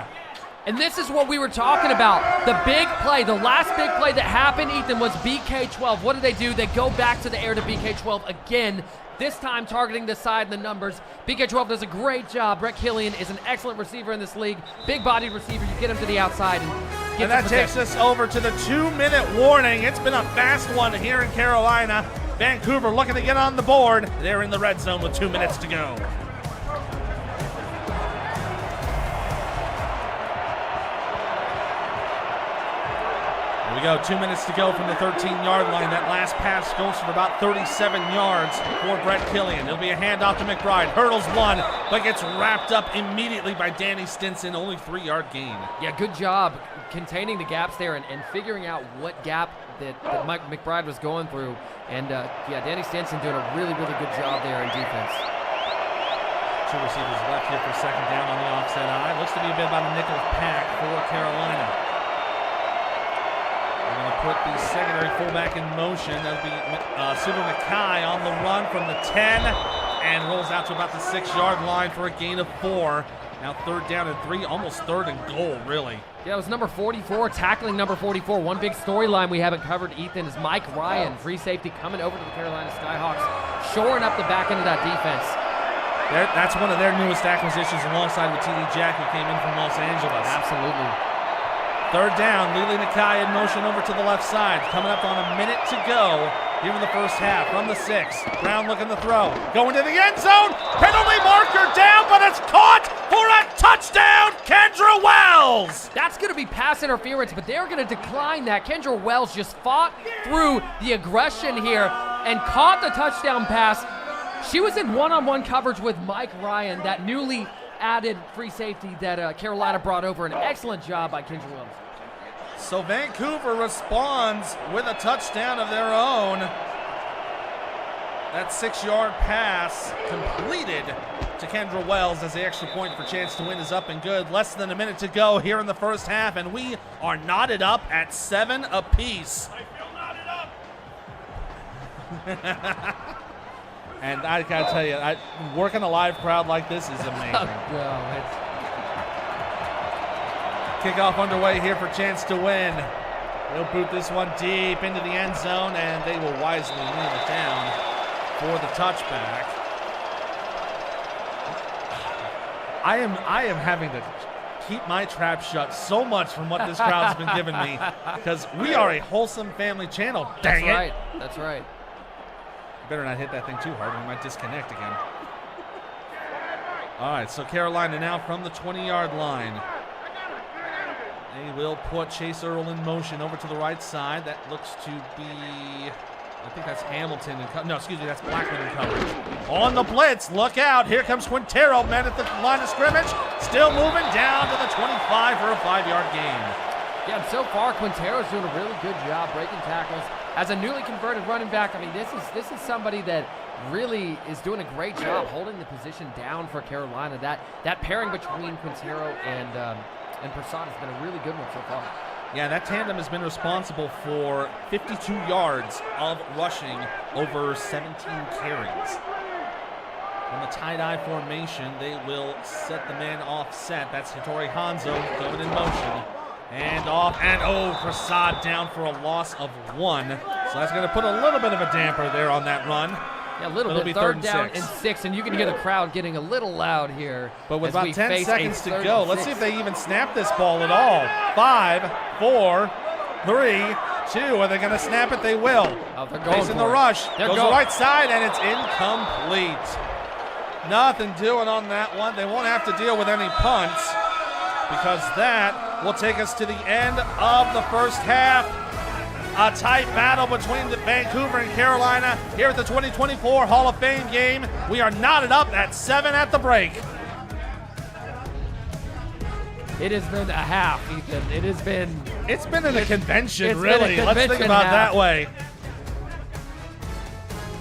And this is what we were talking about. The big play, the last big play that happened, Ethan, was BK12. What do? They go back to the air to BK12 again, this time targeting the side and the numbers. BK12 does a great job. Brett Killian is an excellent receiver in this league. Big-bodied receiver. You get him to the outside. And that takes us over to the 2-minute warning. It's been a fast one here in Carolina. Vancouver looking to get on the board. They're in the red zone with 2 minutes to go. Here we go, 2 minutes to go from the 13-yard line. That last pass goes for about 37 yards for Brett Killian. It'll be a handoff to McBride. Hurdles 1, but gets wrapped up immediately by Danny Stinson. Only 3-yard gain. Yeah, good job containing the gaps there and figuring out what gap that Mike McBride was going through. And yeah, Danny Stinson doing a really, really good job there in defense. 2 receivers left here for 2nd down on the offset eye. Looks to be a bit about a nickel pack for Carolina. We're going to put the secondary fullback in motion. That'll be Sudo Nakai on the run from the 10 and rolls out to about the 6-yard line for a gain of 4. Now 3rd down and 3, almost 3rd and goal, really. Yeah, it was number 44, tackling number 44. One big storyline we haven't covered, Ethan, is Mike Ryan, free safety, coming over to the Carolina Skyhawks, shoring up the back end of that defense. That's one of their newest acquisitions alongside with TD Jack, who came in from Los Angeles. Absolutely. 3rd down, Lili Nakai in motion over to the left side. Coming up on a minute to go here in the first half from the 6. Brown looking to throw. Going to the end zone. Penalty marker down, but it's caught for a touchdown, Kendra Wells. That's going to be pass interference, but they're going to decline that. Kendra Wells just fought through the aggression here and caught the touchdown pass. She was in one-on-one coverage with Mike Ryan, that newly added free safety that Carolina brought over. An excellent job by Kendra Wells. So Vancouver responds with a touchdown of their own. That 6-yard pass completed to Kendra Wells as the extra point for chance to win is up and good. Less than a minute to go here in the first half, and we are knotted up at 7 apiece. I feel knotted up. And I gotta tell you, working a live crowd like this is amazing. Kickoff underway here for chance to win. They'll boot this one deep into the end zone, and they will wisely lean it down for the touchback. I am having to keep my trap shut so much from what this crowd's been giving me, because we are a wholesome family channel. Dang it! That's right. Better not hit that thing too hard, we might disconnect again. All right, so Carolina now from the 20-yard line. They will put Chase Earl in motion over to the right side. That looks to be, I think that's Hamilton. No, excuse me, that's Blackman in coverage. On the blitz, look out. Here comes Quintero, man at the line of scrimmage. Still moving down to the 25 for a 5-yard gain. Yeah, and so far, Quintero's doing a really good job breaking tackles. As a newly converted running back, I mean, this is somebody that really is doing a great job holding the position down for Carolina. That pairing between Quintero and Prasad has been a really good one so far. Yeah, that tandem has been responsible for 52 yards of rushing over 17 carries. From the tie-dye formation, they will set the man offset. That's Hitori Hanzo going in motion. And off, and Prasad down for a loss of 1. So that's going to put a little bit of a damper there on that run. Yeah, a little bit. Third down and 6, and you can hear the crowd getting a little loud here. But with about 10 seconds to go, let's see if they even snap this ball at all. 5, 4, 3, 2. Are they going to snap it? They will. Oh, they're going Facing the rush. They're goes going. the right side, and it's incomplete. Nothing doing on that one. They won't have to deal with any punts because that will take us to the end of the first half. A tight battle between Vancouver and Carolina here at the 2024 Hall of Fame game. We are knotted up at 7 at the break. It has been a half, Ethan. It's been a convention, it's really. Been a Let's think convention about half. that way.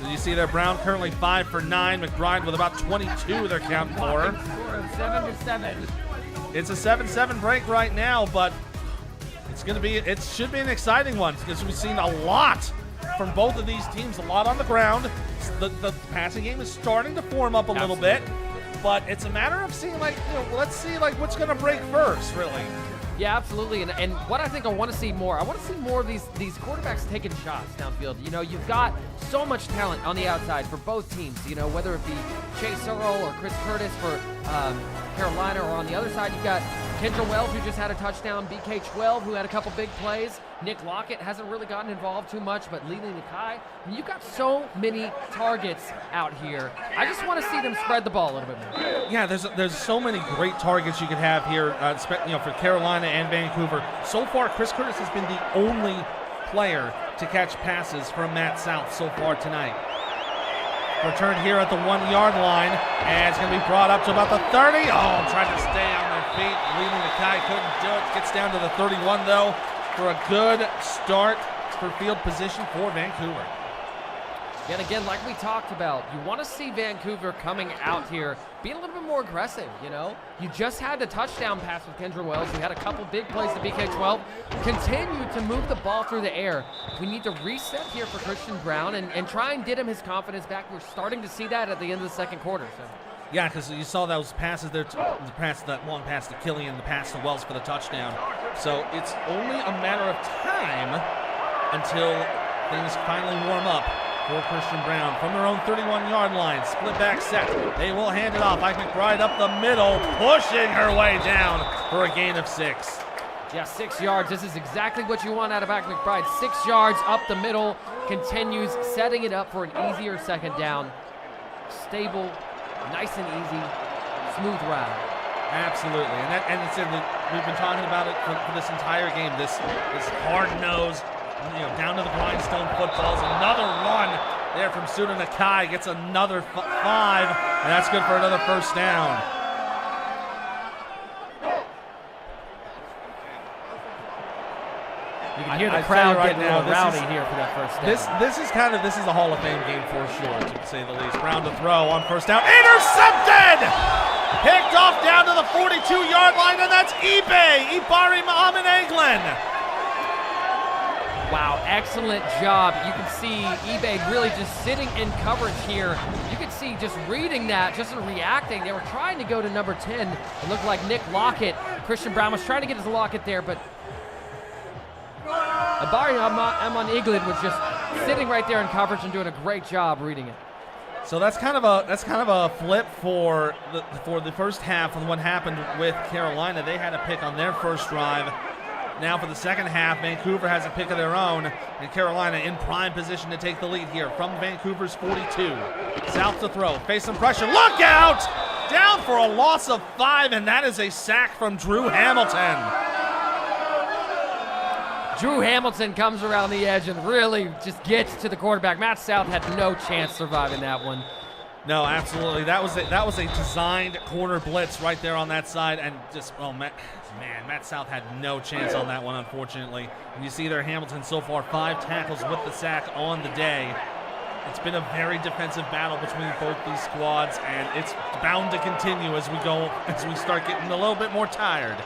Did you see there? Brown currently 5 for 9. McBride with about 22 they're counting for. 7-7. It's a 7-7 break right now, but it should be an exciting one because we've seen a lot from both of these teams, a lot on the ground. The passing game is starting to form up a little bit, but it's a matter of seeing, let's see, what's going to break first, really. Yeah, absolutely. And what I think I want to see more of these quarterbacks taking shots downfield. You know, you've got so much talent on the outside for both teams, you know, whether it be Chase Earl or Chris Curtis for Carolina, or on the other side, you've got Kendra Wells, who just had a touchdown, BK12, who had a couple big plays. Nick Lockett hasn't really gotten involved too much, but Lili Nakai. And you've got so many targets out here. I just want to see them spread the ball a little bit more. Yeah, there's so many great targets you could have here, for Carolina and Vancouver. So far, Chris Curtis has been the only player to catch passes from Matt South so far tonight. Returned here at the 1-yard line, and it's going to be brought up to about the 30. Oh, trying to stay on their feet. Lili Nakai couldn't do it. Gets down to the 31, though, for a good start for field position for Vancouver. And again, like we talked about, you want to see Vancouver coming out here being a little bit more aggressive, you know? You just had the touchdown pass with Kendra Wells. You had a couple big plays to BK12. Continue to move the ball through the air. We need to reset here for Christian Brown and try and get him his confidence back. We're starting to see that at the end of the second quarter. So. Yeah, because you saw those passes there, that long pass to Killian, the pass to Wells for the touchdown. So it's only a matter of time until things finally warm up for Christian Brown from their own 31-yard line. Split back set. They will hand it off. Ike McBride up the middle, pushing her way down for a gain of 6. Yeah, 6 yards. This is exactly what you want out of Ike McBride. 6 yards up the middle, continues setting it up for an easier second down. Stable, nice and easy, smooth ride. Absolutely, and it's we've been talking about it for this entire game. This hard-nosed, down to the grindstone footballs. Another run there from Suna Nakai, gets another 5, and that's good for another first down. You can hear the crowd right getting now, a little rowdy here for that first down. This is a Hall of Fame game for sure, to say the least. Brown to throw on first down, intercepted! Picked off down to the 42-yard line, and that's Ibari Muhammad Eglin. Wow, excellent job. You can see eBay really just sitting in coverage here. You can see just reading that, just reacting. They were trying to go to number 10. It looked like Nick Lockett. Christian Brown was trying to get his Lockett there, but Abari Amon Eglin was just sitting right there in coverage and doing a great job reading it. So that's kind of a flip for the first half of what happened with Carolina. They had a pick on their first drive. Now for the second half, Vancouver has a pick of their own, and Carolina in prime position to take the lead here from Vancouver's 42. South to throw, face some pressure, look out! Down for a loss of 5, and that is a sack from Drew Hamilton. Drew Hamilton comes around the edge and really just gets to the quarterback. Matt South had no chance surviving that one. No, absolutely. That was a designed corner blitz right there on that side, and just Matt South had no chance on that one, unfortunately. And you see there Hamilton so far 5 tackles with the sack on the day. It's been a very defensive battle between both these squads, and it's bound to continue as we start getting a little bit more tired.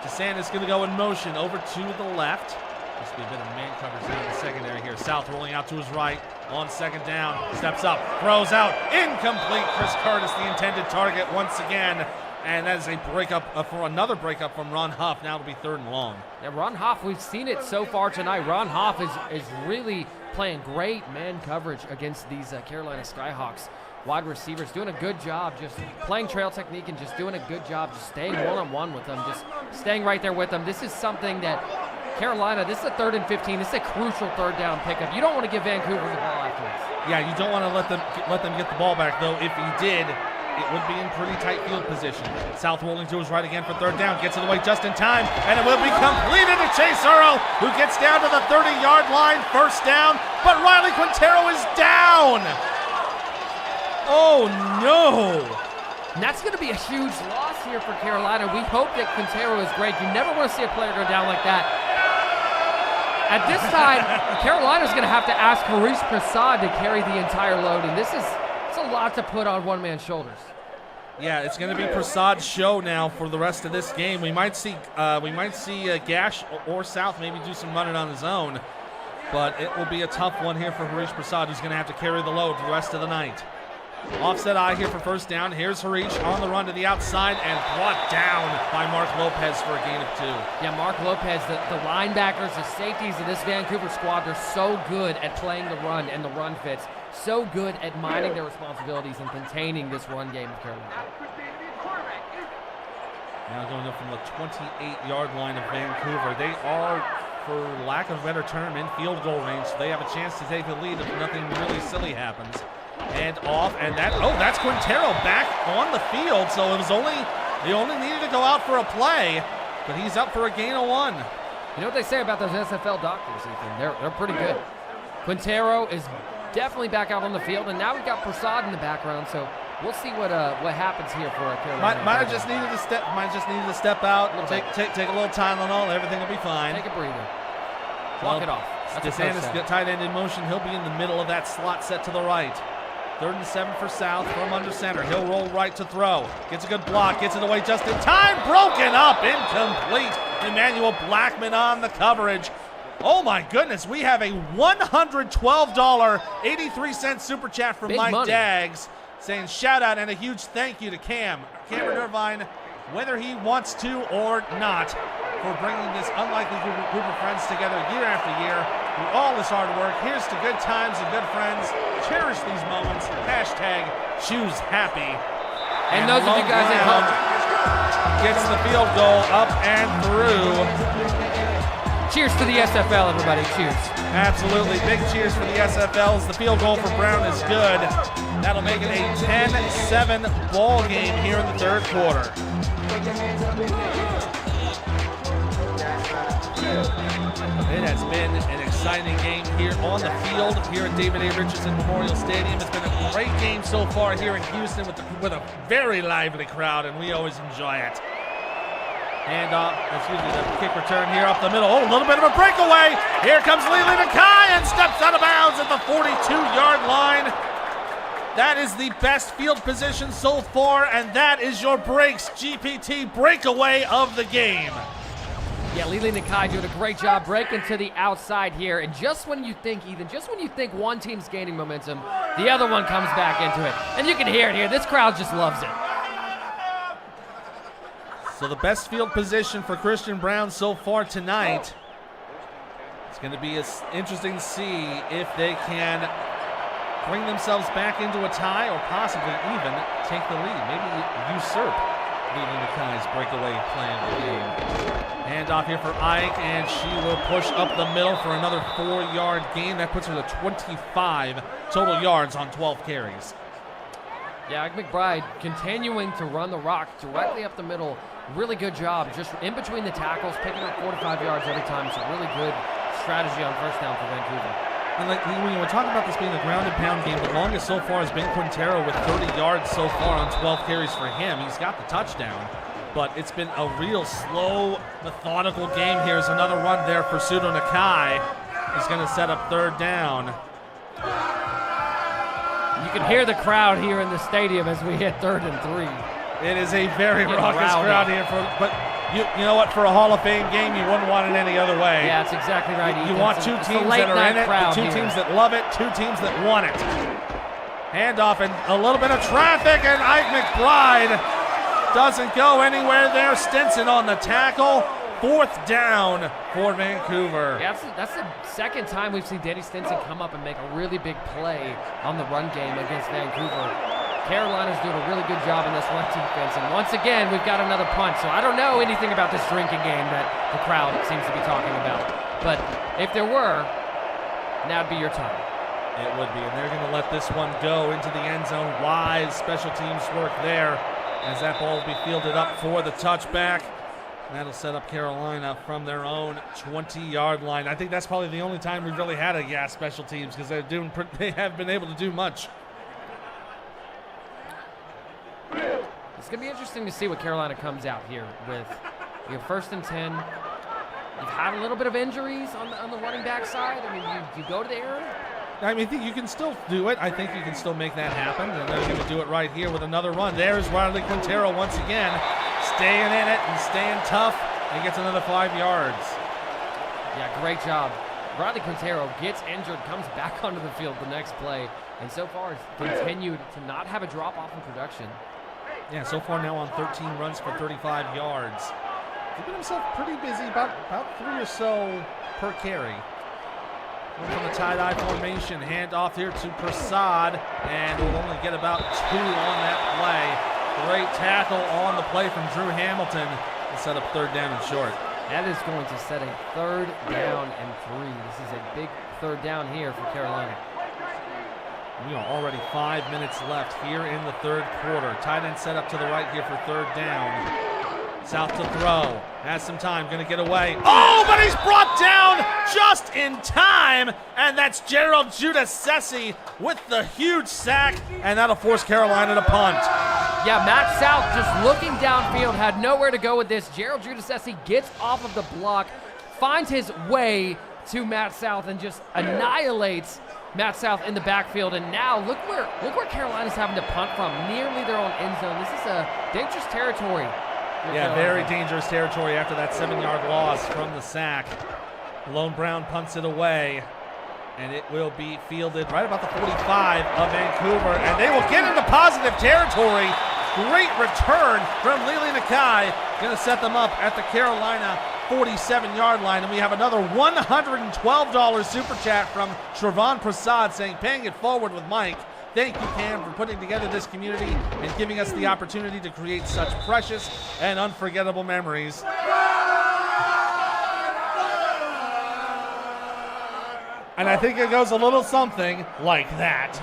DeSantis going to go in motion over to the left. Must be a bit of man coverage in the secondary here. South rolling out to his right on second down. Steps up, throws out, incomplete. Chris Curtis, the intended target once again. And that is a breakup for another breakup from Ron Huff. Now it'll be 3rd and long. Yeah, Ron Hoff, we've seen it so far tonight. Ron Hoff is really playing great man coverage against these Carolina Skyhawks wide receivers, doing a good job just playing trail technique and just doing a good job just staying one-on-one with them, just staying right there with them. This is something that Carolina, this is a 3rd and 15. This is a crucial 3rd down pickup. You don't want to give Vancouver the ball after this. Yeah, you don't want to let them get the ball back, though. If you did, it would be in pretty tight field position. South rolling to his right again for 3rd down. Gets it away just in time, and it will be completed to Chase Earl, who gets down to the 30-yard line. 1st down, but Riley Quintero is down. Oh, no. And that's going to be a huge loss here for Carolina. We hope that Quintero is great. You never want to see a player go down like that. At this time, Carolina's going to have to ask Harish Prasad to carry the entire load, and it's a lot to put on one man's shoulders. Yeah, it's going to be Prasad's show now for the rest of this game. We might see Gash or South maybe do some running on his own, but it will be a tough one here for Harish Prasad, who's going to have to carry the load for the rest of the night. Offset eye here for 1st down. Here's Harish on the run to the outside and brought down by Mark Lopez for a gain of 2. Yeah, Mark Lopez, the linebackers, the safeties of this Vancouver squad, they're so good at playing the run and the run fits, so good at minding their responsibilities and containing this run game of Carolina. Now going up from the 28-yard line of Vancouver. They are, for lack of a better term, in field goal range, so they have a chance to take the lead if nothing really silly happens. And off, and that's Quintero back on the field, so they only needed to go out for a play, but he's up for a gain of 1. You know what they say about those SFL doctors, Ethan? They're pretty good. Quintero is definitely back out on the field, and now we've got Prasad in the background, so we'll see what happens here for Carolina. Might have just needed to step out, take a little Tylenol, everything will be fine. Take a breather. Walk it off. DeSantis, tight end in motion. He'll be in the middle of that slot set to the right. 3rd and 7 for South from under center. He'll roll right to throw. Gets a good block. Gets it away just in time. Broken up. Incomplete. Emmanuel Blackman on the coverage. Oh my goodness. We have a $112.83 super chat from Big Mike money. Daggs saying shout out and a huge thank you to Cameron Irvine, whether he wants to or not, for bringing this unlikely group of friends together year after year through all this hard work. Here's to good times and good friends. Cherish these moments. #choose happy. And those of you guys at home, gets the field goal up and through. cheers to the SFL, everybody. Cheers. Absolutely. Big cheers for the SFLs. The field goal for Brown is good. That'll make it a 10-7 ball game here in the 3rd quarter. It has been an exciting game here on the field here at David A. Richardson Memorial Stadium. It's been a great game so far here in Houston with a very lively crowd, and we always enjoy it. And the kick return here up the middle. Oh, a little bit of a breakaway. Here comes Leland Nakai and steps out of bounds at the 42-yard line. That is the best field position so far, and that is your Breaks GPT breakaway of the game. Yeah, Lili Nakai doing a great job breaking to the outside here. And just when you think, Ethan, one team's gaining momentum, the other one comes back into it. And you can hear it here. This crowd just loves it. So the best field position for Christian Brown so far tonight. It's going to be interesting to see if they can bring themselves back into a tie or possibly even take the lead. Maybe usurp Lili Nakai's breakaway plan of the game. Hand off here for Ike, and she will push up the middle for another 4-yard gain. That puts her to 25 total yards on 12 carries. Yeah, Ike McBride continuing to run the rock directly up the middle really good job just in between the tackles, picking up 4 to 5 yards every time. It's a really good strategy on first down for Vancouver. And like when you were talking about this being a ground and pound game, the longest so far has been Quintero with 30 yards so far on 12 carries for him. He's got the touchdown, but it's been a real slow, methodical game. Here's another run there for Pseudo Nakai. He's going to set up third down. You can hear the crowd here in the stadium as we hit 3rd and 3. It is a very raucous crowd here, but you know what? For a Hall of Fame game, you wouldn't want it any other way. Yeah, that's exactly right. You want two teams that are in it, two teams that love it, two teams that want it. Handoff and a little bit of traffic, and Ike McBride doesn't go anywhere there. Stinson on the tackle. 4th down for Vancouver. Yeah, that's the second time we've seen Danny Stinson come up and make a really big play on the run game against Vancouver. Carolina's doing a really good job in this run defense, and once again, we've got another punt. So I don't know anything about this drinking game that the crowd seems to be talking about. But if there were, now'd be your time. It would be, and they're going to let this one go into the end zone. Wise special teams work there as that ball will be fielded up for the touchback. That'll set up Carolina from their own 20-yard line. I think that's probably the only time we've really had a special teams, because they have been able to do much. It's going to be interesting to see what Carolina comes out here with. You have 1st and 10. You've had a little bit of injuries on the running back side. I mean, you go to the air. I mean, I think you can still do it. I think you can still make that happen. And they're going to do it right here with another run. There's Riley Quintero once again, staying in it and staying tough. And gets another 5 yards. Yeah, great job. Riley Quintero gets injured, comes back onto the field the next play, and so far has continued to not have a drop-off in production. Yeah, so far now on 13 runs for 35 yards. Keeping himself pretty busy, about 3 or so per carry. From the tie-dye formation, handoff here to Prasad, and we'll only get about 2 on that play. Great tackle on the play from Drew Hamilton to set up 3rd down and short. That is going to set a 3rd down and 3. This is a big 3rd down here for Carolina. We are already 5 minutes left here in the 3rd quarter. Tight end set up to the right here for 3rd down. South to throw. Has some time. Going to get away. Oh, but he's brought down just in time. And that's Gerald Giudice with the huge sack. And that'll force Carolina to punt. Yeah, Matt South just looking downfield, had nowhere to go with this. Gerald Giudice gets off of the block, finds his way to Matt South, and just annihilates Matt South in the backfield. And now look where Carolina's having to punt from, nearly their own end zone. This is a dangerous territory. Yeah, very dangerous territory after that 7-yard loss from the sack. Lone Brown punts it away, and it will be fielded right about the 45 of Vancouver, and they will get into positive territory. Great return from Lili Nakai. Going to set them up at the Carolina 47-yard line, and we have another $112 super chat from Shervon Prasad saying, paying it forward with Mike. Thank you, Cam, for putting together this community and giving us the opportunity to create such precious and unforgettable memories. And I think it goes a little something like that.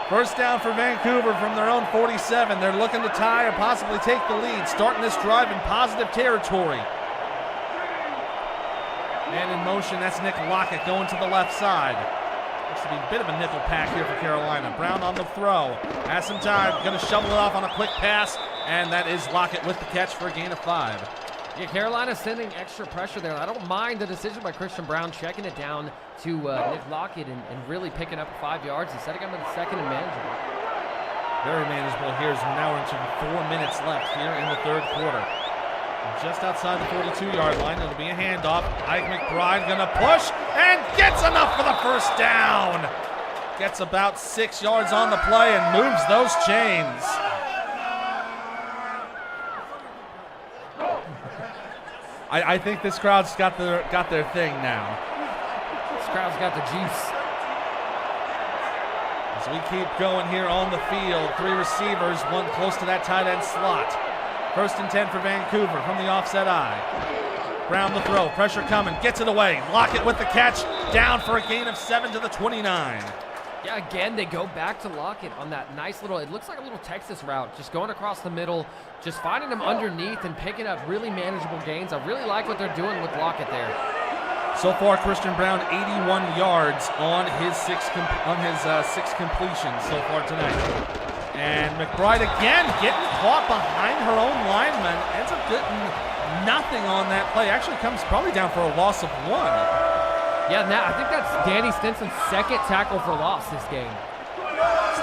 First down for Vancouver from their own 47. They're looking to tie or possibly take the lead, starting this drive in positive territory. And in motion, that's Nick Lockett going to the left side. Looks to be a bit of a nickel pack here for Carolina. Brown on the throw. Has some time. Going to shovel it off on a quick pass. And that is Lockett with the catch for a gain of 5. Yeah, Carolina sending extra pressure there. I don't mind the decision by Christian Brown checking it down to Nick Lockett and really picking up 5 yards and setting him in the 2nd and manageable. Very manageable here as we're now into 4 minutes left here in the 3rd quarter. Just outside the 42-yard line, it'll be a handoff. Ike McBride gonna push and gets enough for the 1st down. Gets about 6 yards on the play and moves those chains. I think this crowd's got their thing now. This crowd's got the juice. As we keep going here on the field, 3 receivers, 1 close to that tight end slot. 1st and 10 for Vancouver from the offset eye. Brown the throw, pressure coming, gets it away. Lockett with the catch, down for a gain of 7 to the 29. Yeah, again, they go back to Lockett on that nice little, it looks like a little Texas route, just going across the middle, just finding them underneath and picking up really manageable gains. I really like what they're doing with Lockett there. So far, Christian Brown 81 yards on his six completions so far tonight. And McBride again getting caught behind her own lineman. Ends up getting nothing on that play. Actually comes probably down for a loss of 1. Yeah, now I think that's Danny Stinson's second tackle for loss this game.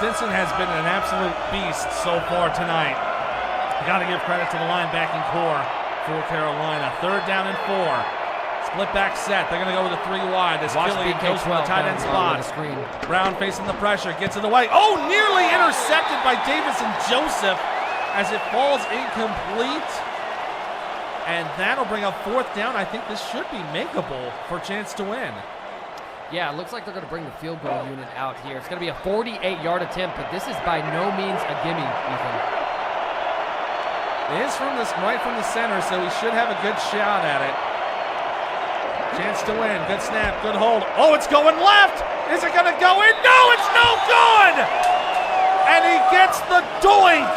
Stinson has been an absolute beast so far tonight. Got to give credit to the linebacking core for Carolina. 3rd down and 4. Split back set. They're going to go with a 3 wide. As Killian goes for the tight end spot. Brown facing the pressure. Gets in the way. Oh, nearly intercepted by Davis and Joseph as it falls incomplete. And that'll bring up 4th down. I think this should be makeable for a chance to win. Yeah, it looks like they're going to bring the field goal unit out here. It's going to be a 48-yard attempt, but this is by no means a gimme, Ethan. It is right from the center, so we should have a good shot at it. Chance to win. Good snap. Good hold. Oh, it's going left. Is it going to go in? No, it's no good. And he gets the doink.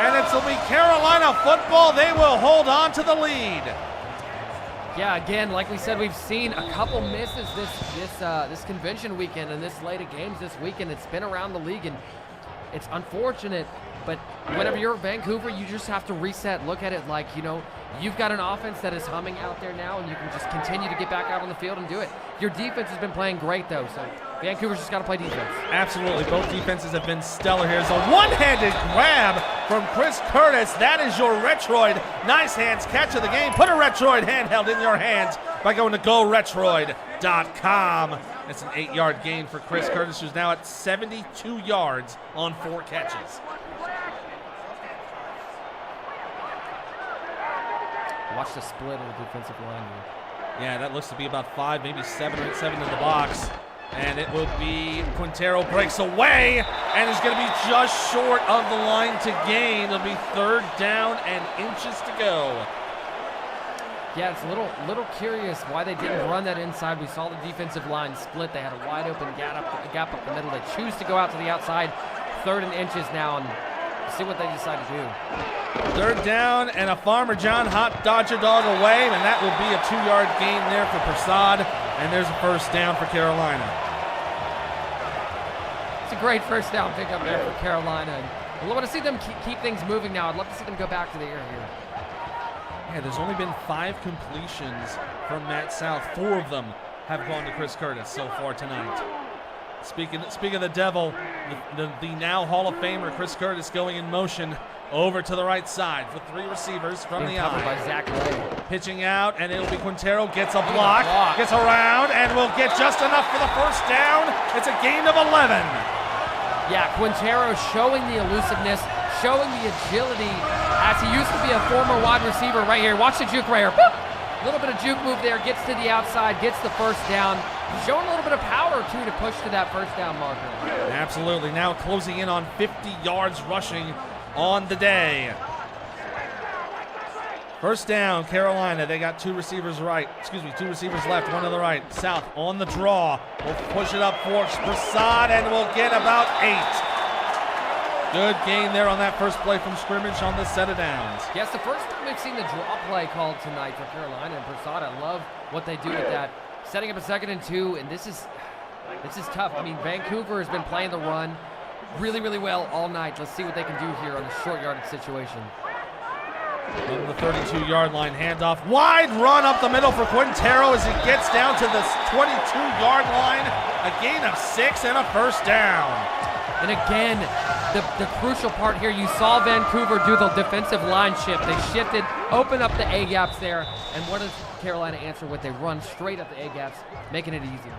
And it'll be Carolina football. They will hold on to the lead. Yeah, again, like we said, we've seen a couple misses this convention weekend and this slate of games this weekend. It's been around the league, and it's unfortunate. But whenever you're Vancouver, you just have to reset. Look at it like, you've got an offense that is humming out there now, and you can just continue to get back out on the field and do it. Your defense has been playing great, though, so Vancouver's just got to play defense. Absolutely. Both defenses have been stellar here. It's a one-handed grab from Chris Curtis. That is your Retroid. Nice hands catch of the game. Put a Retroid handheld in your hands by going to GoRetroid.com. It's an 8-yard gain for Chris Curtis, who's now at 72 yards on 4 catches. Watch the split of the defensive line here. Yeah, that looks to be about 5, maybe 7 in the box. And it will be Quintero breaks away and is going to be just short of the line to gain. It'll be 3rd down and inches to go. Yeah, it's a little curious why they didn't run that inside. We saw the defensive line split. They had a wide open gap up the middle. They choose to go out to the outside. 3rd and inches now, and see what they decide to do. 3rd down and a Farmer John hot dodger dog away, and that will be a 2-yard gain there for Prasad, and there's a 1st down for Carolina. It's a great 1st down pickup there for Carolina. I want to see them keep things moving now. I'd love to see them go back to the air here. Yeah, there's only been 5 completions from Matt South. 4 of them have gone to Chris Curtis so far tonight. Speaking of the devil, the now Hall of Famer Chris Curtis going in motion over to the right side for 3 receivers from the eye. By Zach Lay. Pitching out, and it'll be Quintero gets a block, gets around, and will get just enough for the 1st down. It's a gain of 11. Yeah, Quintero showing the elusiveness, showing the agility as he used to be a former wide receiver right here. Watch the juke right here. Boop! A little bit of juke move there, gets to the outside, gets the 1st down. Showing a little bit of power, too, to push to that 1st down marker. Absolutely. Now closing in on 50 yards rushing on the day. 1st down, Carolina. They got 2 receivers left, 1 to the right. South on the draw. Will push it up for Prasad and will get about 8. Good gain there on that first play from scrimmage on this set of downs. Yes, the first time we've seen the draw play called tonight for Carolina and Prasad. I love what they do with that. Setting up a 2nd and 2, and this is tough. I mean, Vancouver has been playing the run really, really well all night. Let's see what they can do here on a short yardage situation. On the 32-yard line, handoff. Wide run up the middle for Quintero as he gets down to the 22-yard line. A gain of 6 and a 1st down. And again, the crucial part here, you saw Vancouver do the defensive line shift. They shifted, opened up the A-gaps there, and what does Carolina answer with? They run straight up the A-gaps, making it easier.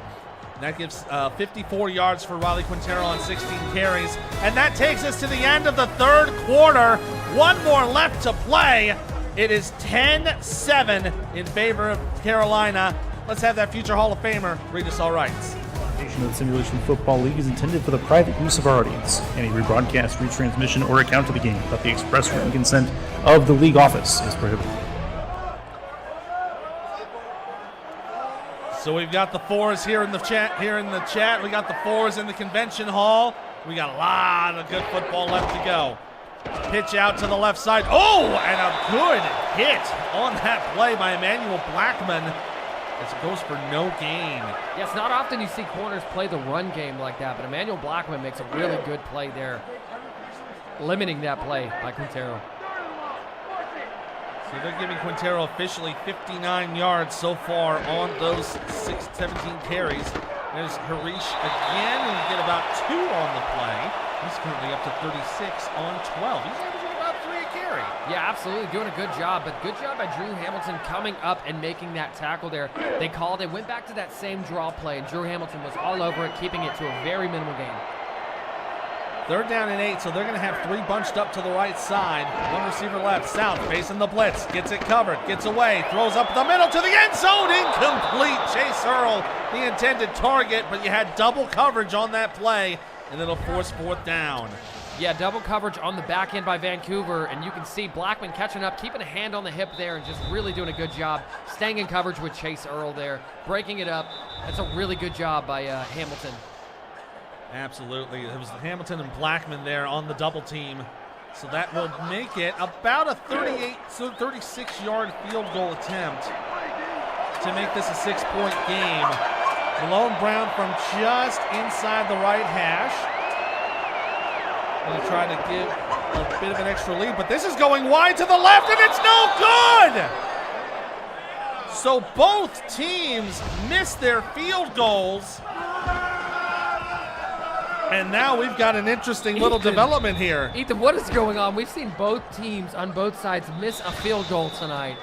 That gives 54 yards for Riley Quintero on 16 carries. And that takes us to the end of the 3rd quarter. 1 more left to play. It is 10-7 in favor of Carolina. Let's have that future Hall of Famer read us all rights. Of the Simulation Football League is intended for the private use of our audience. Any rebroadcast, retransmission, or account of the game without the express written consent of the league office is prohibited. So we've got the fours here in the chat. We got the fours in the convention hall. We got a lot of good football left to go. Pitch out to the left side. Oh, and a good hit on that play by Emmanuel Blackman as it goes for no gain. Yeah, it's not often you see corners play the run game like that, but Emmanuel Blackman makes a really good play there, limiting that play by Quintero. So they're giving Quintero officially 59 yards so far on those 17 carries. There's Harish again, and get about 2 on the play. He's currently up to 36 on 12. He's averaging about 3 a carry. Yeah, absolutely, doing a good job, but good job by Drew Hamilton coming up and making that tackle there. They called it, went back to that same draw play, and Drew Hamilton was all over it, keeping it to a very minimal gain. 3rd down and 8, so they're going to have 3 bunched up to the right side. 1 receiver left, South facing the blitz, gets it covered, gets away, throws up the middle to the end zone, incomplete. Chase Earl, the intended target, but you had double coverage on that play, and it'll force 4th down. Yeah, double coverage on the back end by Vancouver, and you can see Blackman catching up, keeping a hand on the hip there, and just really doing a good job staying in coverage with Chase Earl there, breaking it up. That's a really good job by Hamilton. Absolutely. It was Hamilton and Blackman there on the double team. So that will make it about a 36-yard field goal attempt to make this a 6-point game. Malone Brown from just inside the right hash. Going to try to give a bit of an extra lead, but this is going wide to the left, and it's no good! So both teams miss their field goals. And now we've got an interesting little development here. Ethan, what is going on? We've seen both teams on both sides miss a field goal tonight.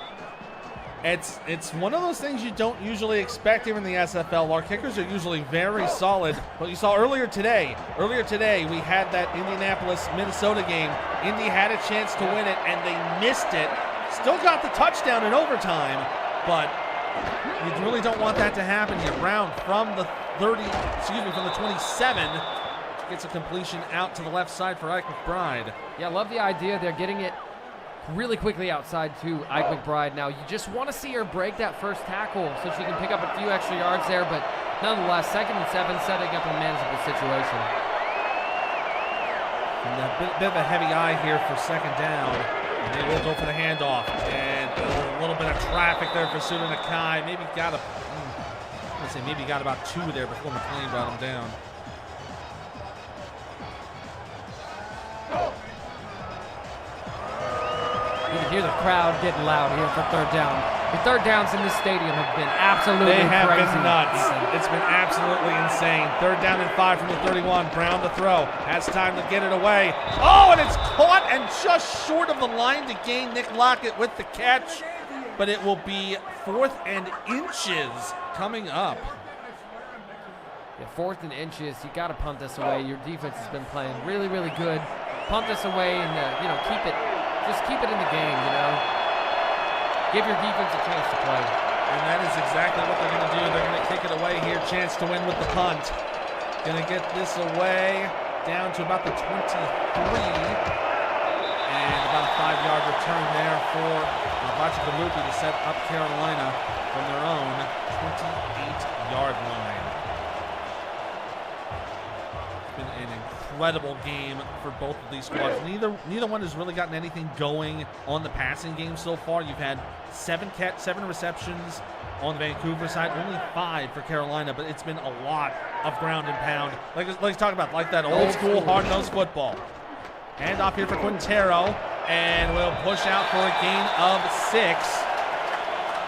It's one of those things you don't usually expect here in the SFL. Our kickers are usually very solid, but you saw earlier today we had that Indianapolis-Minnesota game. Indy had a chance to win it, and they missed it. Still got the touchdown in overtime, but you really don't want that to happen here. Brown from the 27. Gets a completion out to the left side for Ike McBride. Yeah, I love the idea. They're getting it really quickly outside to Ike McBride. Now, you just want to see her break that first tackle so she can pick up a few extra yards there, but nonetheless, 2nd and 7, setting up a manageable situation. And a bit of a heavy eye here for 2nd down. And they will go for the handoff. And a little bit of traffic there for Suda Nakai. Maybe got about 2 there before McLean brought him down. You can hear the crowd getting loud here for 3rd down. The 3rd downs in this stadium have been absolutely crazy. They have been nuts. It's been absolutely insane. 3rd down and 5 from the 31. Brown to throw. Has time to get it away. Oh, and it's caught and just short of the line to gain. Nick Lockett with the catch. But it will be 4th and inches coming up. Yeah, 4th and inches. You got to punt this away. Your defense has been playing really, really good. Punt this away and keep it. Just keep it in the game, Give your defense a chance to play. And that is exactly what they're going to do. They're going to kick it away here. Chance to win with the punt. Going to get this away down to about the 23. And about a 5-yard return there for Vachikalupi to set up Carolina from their own 28-yard line. It's been an incredible game for both of these squads. Neither one has really gotten anything going on the passing game so far. You've had 7 receptions on the Vancouver side, only 5 for Carolina, but it's been a lot of ground and pound. Let's talk about like that old school hard-nosed football. Hand off here for Quintero, and we'll push out for a gain of 6.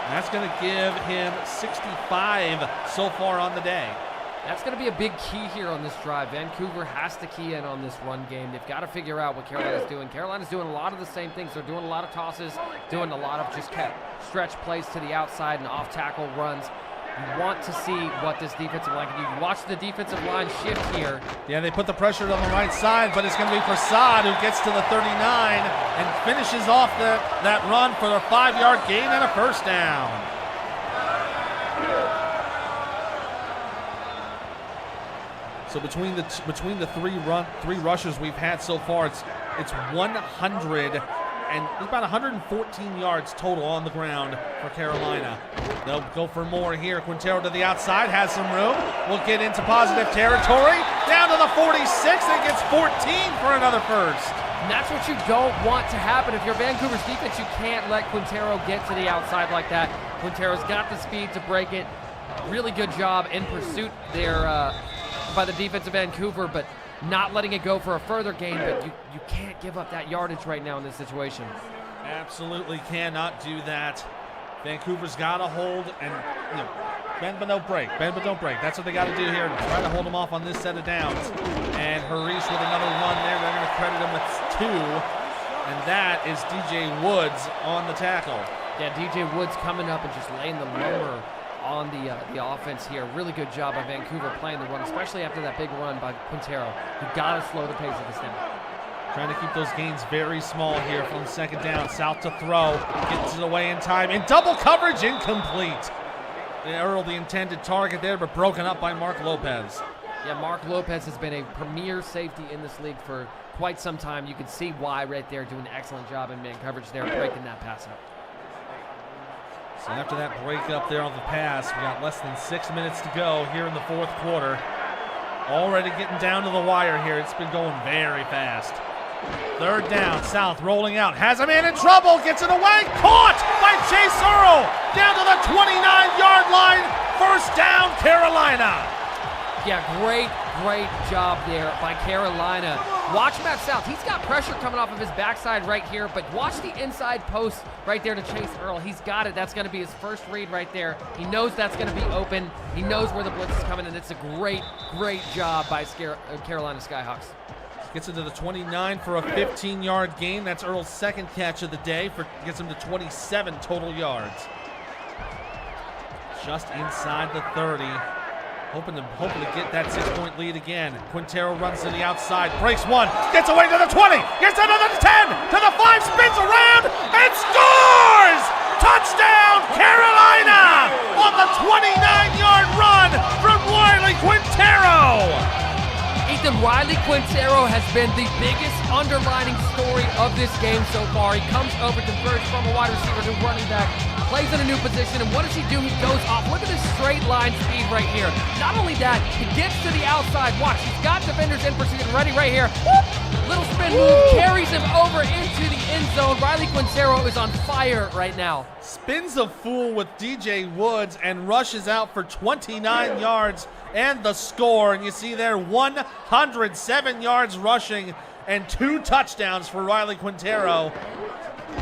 And that's going to give him 65 so far on the day. That's going to be a big key here on this drive. Vancouver has to key in on this run game. They've got to figure out what Carolina's doing. Carolina's doing a lot of the same things. They're doing a lot of tosses, doing a lot of just stretch plays to the outside and off-tackle runs. You want to see what this defensive line can do. You watch the defensive line shift here. Yeah, they put the pressure on the right side, but it's going to be Prasad who gets to the 39 and finishes off that run for a 5-yard gain and a first down. So between the three rushers we've had so far, it's 100 and there's about 114 yards total on the ground for Carolina. They'll go for more here. Quintero to the outside, has some room. Will get into positive territory. Down to the 46, and gets 14 for another first. And that's what you don't want to happen. If you're Vancouver's defense, you can't let Quintero get to the outside like that. Quintero's got the speed to break it. Really good job in pursuit there by the defense of Vancouver, but not letting it go for a further gain. But you can't give up that yardage right now in this situation. Absolutely cannot do that. Vancouver's got to hold and bend but don't break. Bend but don't break. That's what they got to do here. Try to hold them off on this set of downs. And Harish with another run there. They're going to credit him with 2. And that is DJ Woods on the tackle. Yeah, DJ Woods coming up and just laying the lumber on the offense here. Really good job by Vancouver playing the run, especially after that big run by Quintero. You got to slow the pace of this down. Trying to keep those gains very small here from second down. South to throw. Gets it away in time. In double coverage, incomplete. Earl, the intended target there, but broken up by Mark Lopez. Yeah, Mark Lopez has been a premier safety in this league for quite some time. You can see why right there, doing an excellent job in man coverage there, breaking that pass up. So after that break up there on the pass, we got less than 6 minutes to go here in the fourth quarter. Already getting down to the wire here. It's been going very fast. Third down, South rolling out, has a man in trouble, gets it away, caught by Chase Earl, down to the 29-yard line, first down, Carolina. Yeah, great job there by Carolina. Watch Matt South, he's got pressure coming off of his backside right here, but watch the inside post right there to Chase Earl. He's got it, that's gonna be his first read right there. He knows that's gonna be open, he knows where the blitz is coming, and it's a great job by Carolina Skyhawks. Gets it to the 29 for a 15-yard gain. That's Earl's second catch of the day. Gets him to 27 total yards. Just inside the 30. Hoping to get that 6-point lead again. Quintero runs to the outside, breaks one, gets away to the 20, gets another 10, to the 5, spins around, and scores! Touchdown, Carolina! On the 29-yard run from Riley Quintero! Ethan, Riley Quintero has been the biggest underlining story of this game so far. He comes over, converts from a wide receiver to running back, plays in a new position, and what does he do? He goes off. Look at this straight line speed right here. Not only that, he gets to the outside. Watch, he's got defenders in pursuit and ready right here. Whoop! Little spin move, carries him over into the end zone. Riley Quintero is on fire right now. Spins a fool with DJ Woods and rushes out for 29 yards and the score. And you see there 107 yards rushing and 2 touchdowns for Riley Quintero.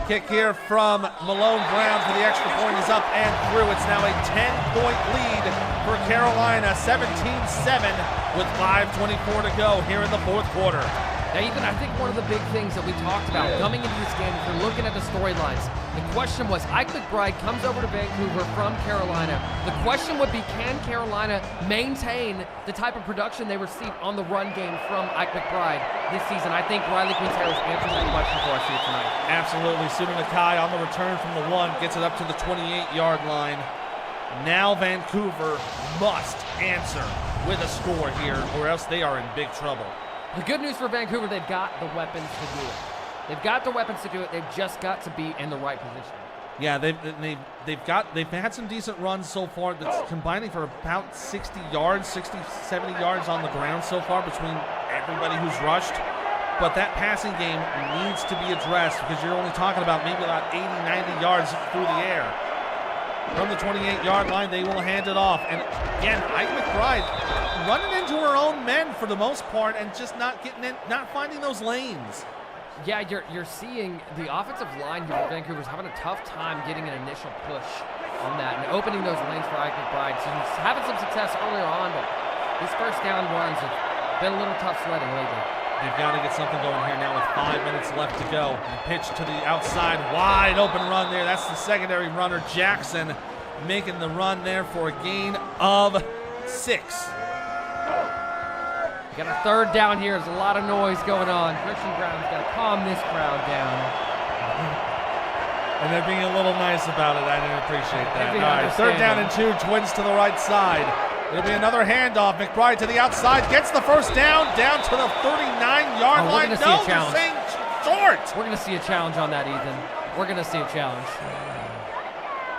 Kick here from Malone Brown for the extra point is up and through. It's now a 10-point lead for Carolina, 17-7 with 5:24 to go here in the fourth quarter. Now, Ethan, I think one of the big things that we talked about coming into this game, if you're looking at the storylines, the question was, Ike McBride comes over to Vancouver from Carolina. The question would be, can Carolina maintain the type of production they received on the run game from Ike McBride this season? I think Riley Quintero's answered that question for us here tonight. Absolutely. Suna Nakai on the return from the 1, gets it up to the 28-yard line. Now Vancouver must answer with a score here, or else they are in big trouble. The good news for Vancouver, they've got the weapons to do it. They've got the weapons to do it. They've just got to be in the right position. Yeah, they've had some decent runs so far. That's combining for about 60 yards, 60, 70 yards on the ground so far between everybody who's rushed. But that passing game needs to be addressed because you're only talking about maybe about 80, 90 yards through the air. From the 28-yard line, they will hand it off. And again, Ike McBride running into her own men for the most part and just not getting in, not finding those lanes. Yeah, you're seeing the offensive line here for Vancouver's having a tough time getting an initial push on that and opening those lanes for Ike McBride. So he's having some success earlier on, but these first down runs have been a little tough sledding lately. They've got to get something going here now with 5 minutes left to go. And pitch to the outside, wide open run there. That's the secondary runner, Jackson, making the run there for a gain of 6. Got a third down here. There's a lot of noise going on. Christian Brown's got to calm this crowd down. And they're being a little nice about it. I didn't appreciate that. All right, third down and 2, Twins to the right side. It'll be another handoff. McBride to the outside, gets the first down to the 39-yard line. No, they're saying short. We're going to see a challenge on that, Ethan. We're going to see a challenge.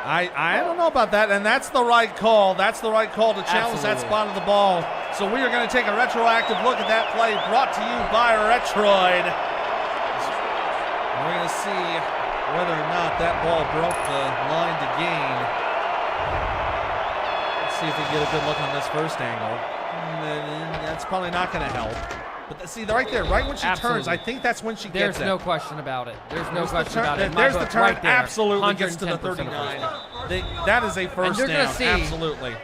I don't know about that, and that's the right call. That's the right call to challenge that spot of the ball. So we are going to take a retroactive look at that play brought to you by Retroid. We're going to see whether or not that ball broke the line to gain. Let's see if we can get a good look on this first angle. That's probably not going to help. But see, right there, right when she turns, I think that's when she gets it. There's no question about it. There's no question about it. There's the turn. Right there. Absolutely gets to the 39. That is a first down. Gonna see, absolutely.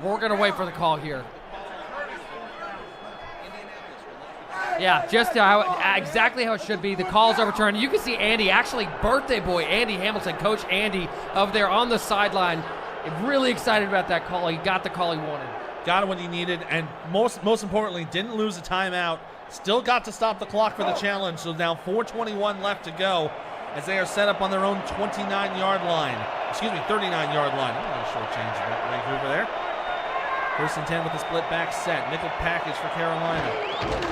We're going to wait for the call here. Yeah, just exactly how it should be. The call's overturned. You can see Andy, actually birthday boy Andy Hamilton, Coach Andy, over there on the sideline, really excited about that call. He got the call he wanted. Got it when he needed, and most importantly, didn't lose a timeout. Still got to stop the clock for the challenge, so now 4:21 left to go as they are set up on their own 29-yard line. Excuse me, 39-yard line. I'm going to shortchange Vancouver there. 1st and 10 with the split back set. Nickel package for Carolina.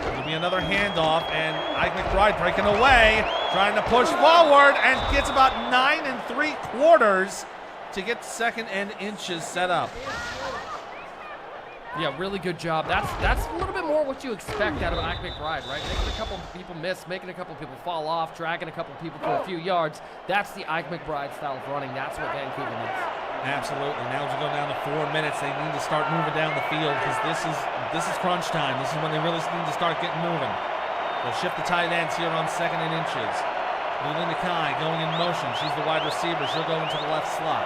There'll be another handoff, and Ike McBride breaking away, trying to push forward, and gets about 9 3/4 to get 2nd and inches set up. Yeah, really good job. That's a little bit more what you expect out of Ike McBride, right? Making a couple people miss, making a couple people fall off, dragging a couple people for a few yards. That's the Ike McBride style of running. That's what Vancouver needs. Absolutely. Now as we go down to 4 minutes, they need to start moving down the field because this is crunch time. This is when they really need to start getting moving. They'll shift the tight ends here on 2nd and inches. Lulu Nakai going in motion. She's the wide receiver. She'll go into the left slot.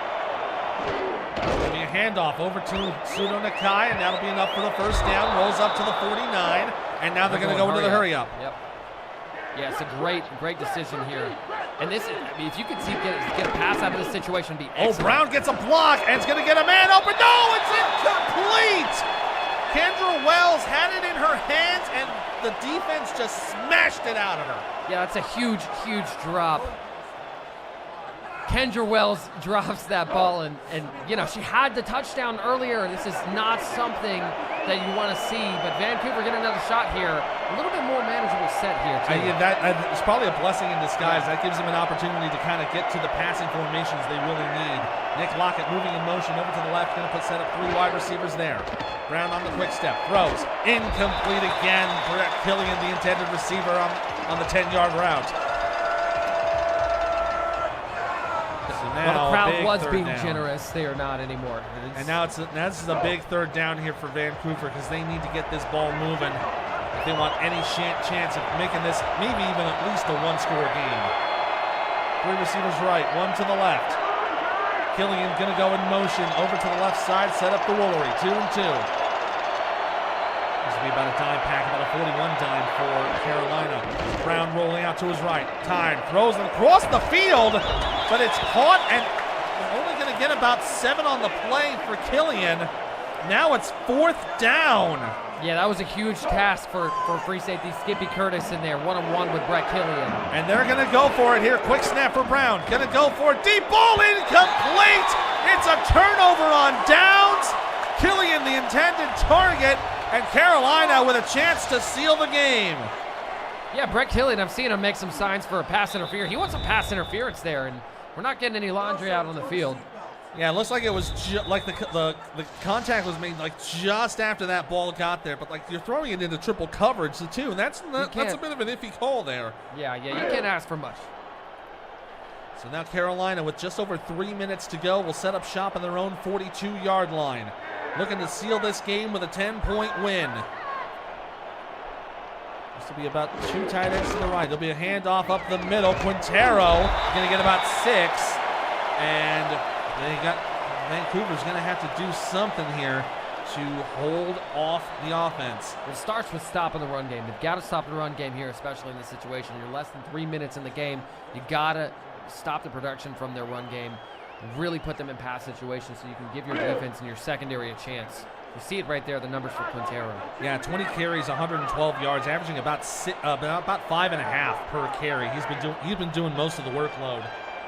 There'll be a handoff over to Sudo Nakai, and that'll be enough for the first down. Rolls up to the 49, and now they're going to go into the hurry up. Yep. Yeah, it's a great decision here. And this, I mean, if you could see get a pass out of this situation, it'd be excellent. Oh, Brown gets a block, and it's going to get a man open. No, it's incomplete. Kendra Wells had it in her hands, and the defense just smashed it out of her. Yeah, that's a huge drop. Kendra Wells drops that ball, and you know, she had the touchdown earlier. This is not something that you want to see, but Vancouver get another shot here. A little bit more manageable set here, too. It's probably a blessing in disguise. That gives them an opportunity to kind of get to the passing formations they really need. Nick Lockett moving in motion over to the left, going to set up 3 wide receivers there. Brown on the quick step, throws, incomplete again. Brett Killian, the intended receiver on the 10-yard route. Well, the crowd was being generous. They are not anymore. And now this is a big 3rd down here for Vancouver because they need to get this ball moving if they want any chance of making this maybe even at least a 1-score game. 3 receivers right, 1 to the left. Killian going to go in motion over to the left side, set up the Woolery, 2 and 2. This will be about a dime pack, about a 41 dime for Carolina. Brown rolling out to his right. Time, throws it across the field, but it's caught, and only going to get about 7 on the play for Killian. Now it's 4th down. Yeah, that was a huge task for free safety Skippy Curtis in there, 1-on-1 with Brett Killian. And they're going to go for it here. Quick snap for Brown. Going to go for it. Deep ball, incomplete. It's a turnover on downs. Killian, the intended target, and Carolina with a chance to seal the game. Yeah, Brett Killian, I've seen him make some signs for a pass interference. He wants some pass interference there, and we're not getting any laundry out on the field. Yeah, it looks like it was like the contact was made like just after that ball got there, but like you're throwing it into triple coverage too, and that's a bit of an iffy call there. Yeah, you can't ask for much. So now Carolina, with just over 3 minutes to go, will set up shop on their own 42-yard line, looking to seal this game with a 10-point win. This will be about 2 tight ends to the right. There'll be a handoff up the middle. Quintero going to get about 6, and Vancouver's going to have to do something here to hold off the offense. It starts with stopping the run game. You've got to stop the run game here, especially in this situation. You're less than 3 minutes in the game. You got to stop the production from their run game and really put them in pass situations so you can give your defense and your secondary a chance. You see it right there, the numbers for Quintero. Yeah, 20 carries, 112 yards, averaging about 5.5 per carry. He's been doing most of the workload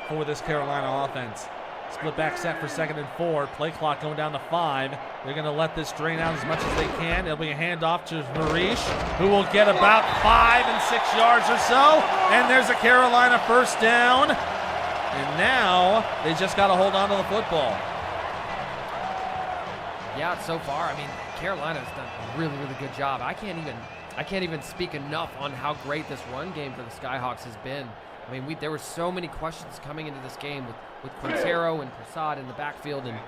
for this Carolina offense. Split back set for 2nd and 4. Play clock going down to 5. They're going to let this drain out as much as they can. It'll be a handoff to Harish, who will get about 5 and 6 yards or so. And there's a Carolina first down. And now they just got to hold on to the football. Yeah, so far, I mean, Carolina's done a really, really good job. I can't even speak enough on how great this run game for the Skyhawks has been. I mean, there were so many questions coming into this game with Quintero and Prasad in the backfield, and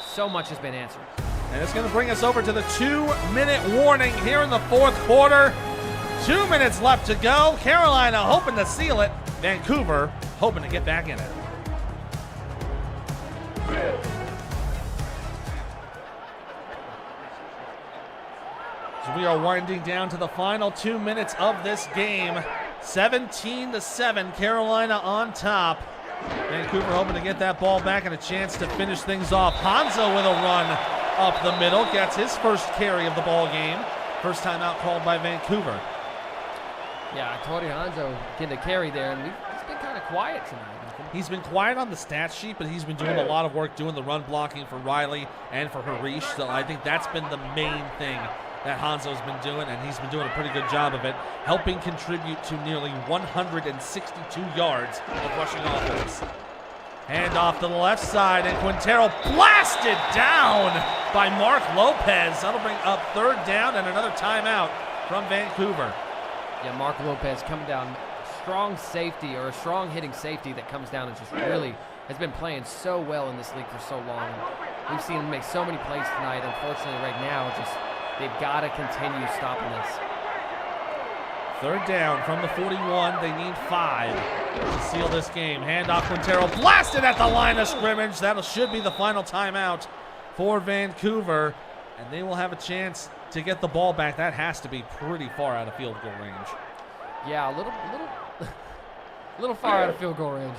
so much has been answered. And it's going to bring us over to the 2-minute warning here in the 4th quarter. 2 minutes left to go. Carolina hoping to seal it. Vancouver hoping to get back in it. So we are winding down to the final 2 minutes of this game. 17-7, Carolina on top. Vancouver hoping to get that ball back and a chance to finish things off. Hanzo with a run up the middle, gets his first carry of the ball game. First time out called by Vancouver. Yeah, Tori Hanzo getting a carry there, and he's been kind of quiet tonight. He's been quiet on the stat sheet, but he's been doing a lot of work doing the run blocking for Riley and for Harish. So I think that's been the main thing that Hanzo's been doing, and he's been doing a pretty good job of it, helping contribute to nearly 162 yards of rushing offense. Hand off to the left side, and Quintero blasted down by Mark Lopez. That'll bring up 3rd down and another timeout from Vancouver. Yeah, Mark Lopez coming down, strong safety, or a strong hitting safety that comes down and just really has been playing so well in this league for so long. We've seen him make so many plays tonight. Unfortunately, right now, they've got to continue stopping this. 3rd down from the 41. They need 5 to seal this game. Handoff Quintero blasted at the line of scrimmage. That should be the final timeout for Vancouver, and they will have a chance to get the ball back. That has to be pretty far out of field goal range. Yeah, a little far out of field goal range.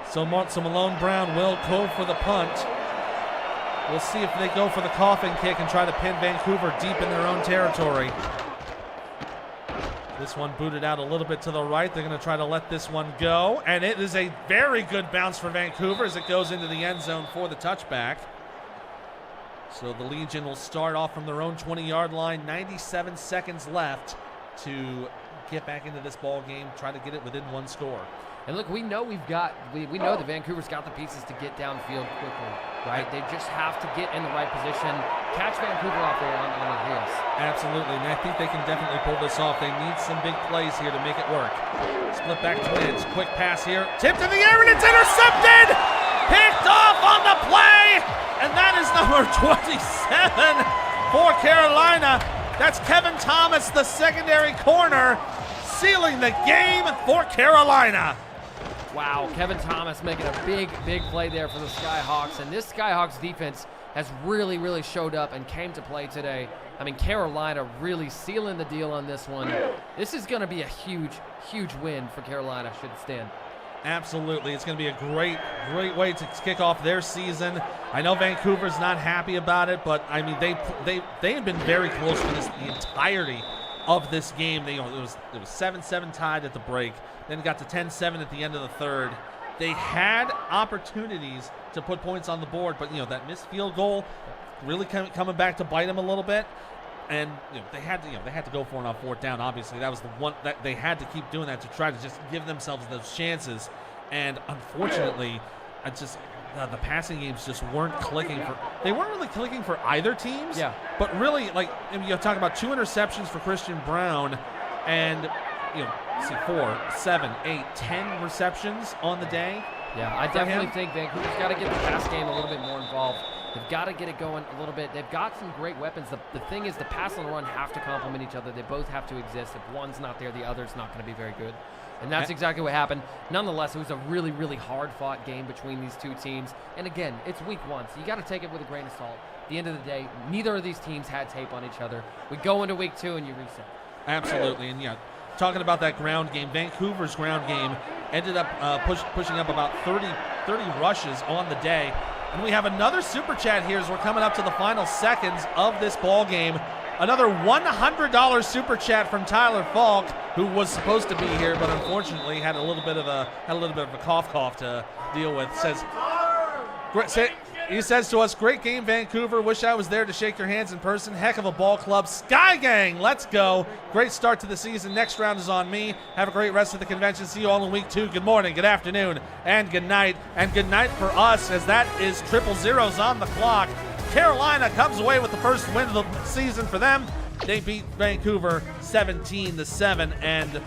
So Malone Brown will go for the punt. We'll see if they go for the coffin kick and try to pin Vancouver deep in their own territory. This one booted out a little bit to the right. They're going to try to let this one go. And it is a very good bounce for Vancouver as it goes into the end zone for the touchback. So the Legion will start off from their own 20-yard line. 97 seconds left to get back into this ball game, try to get it within 1 score. And look, we know we know that Vancouver's got the pieces to get downfield quickly, right? They just have to get in the right position, catch Vancouver off there on their heels. Absolutely, and I think they can definitely pull this off. They need some big plays here to make it work. Split back Twins, quick pass here, tipped in the air, and it's intercepted! Picked off on the play, and that is number 27 for Carolina. That's Kevin Thomas, the secondary corner, sealing the game for Carolina. Wow, Kevin Thomas making a big play there for the Skyhawks, and this Skyhawks defense has really, really showed up and came to play today. I mean, Carolina really sealing the deal on this one. This is going to be a huge win for Carolina, should it stand. Absolutely. It's going to be a great way to kick off their season. I know Vancouver's not happy about it, but I mean, they have been very close for the entirety of this game. It was 7-7 tied at the break, then it got to 10-7 at the end of the 3rd. They had opportunities to put points on the board, but that missed field goal really coming back to bite them a little bit. And they had to go for it on 4th down. Obviously, that was the one that they had to keep doing that to try to just give themselves those chances. And unfortunately, the passing games just weren't clicking for. They weren't really clicking for either teams. Yeah. But really, you're talking about 2 interceptions for Christian Brown, and 4, 7, 8, 10 receptions on the day. Yeah, I definitely think Vancouver's got to get the pass game a little bit more involved. They've got to get it going a little bit. They've got some great weapons. The thing is, the pass and the run have to complement each other. They both have to exist. If one's not there, the other's not going to be very good. And that's exactly what happened. Nonetheless, it was a really, really hard-fought game between these two teams. And again, it's week 1, so you got to take it with a grain of salt. At the end of the day, neither of these teams had tape on each other. We go into week 2 and you reset. Absolutely, and talking about that ground game, Vancouver's ground game ended up pushing up about 30 rushes on the day. And we have another super chat here as we're coming up to the final seconds of this ball game. Another $100 super chat from Tyler Falk, who was supposed to be here, but unfortunately had a little bit of a cough to deal with. He says to us, great game, Vancouver. Wish I was there to shake your hands in person. Heck of a ball club. Sky Gang, let's go. Great start to the season. Next round is on me. Have a great rest of the convention. See you all in week 2. Good morning, good afternoon, and good night. And good night for us, as that is 000s on the clock. Carolina comes away with the first win of the season for them. They beat Vancouver 17-7, and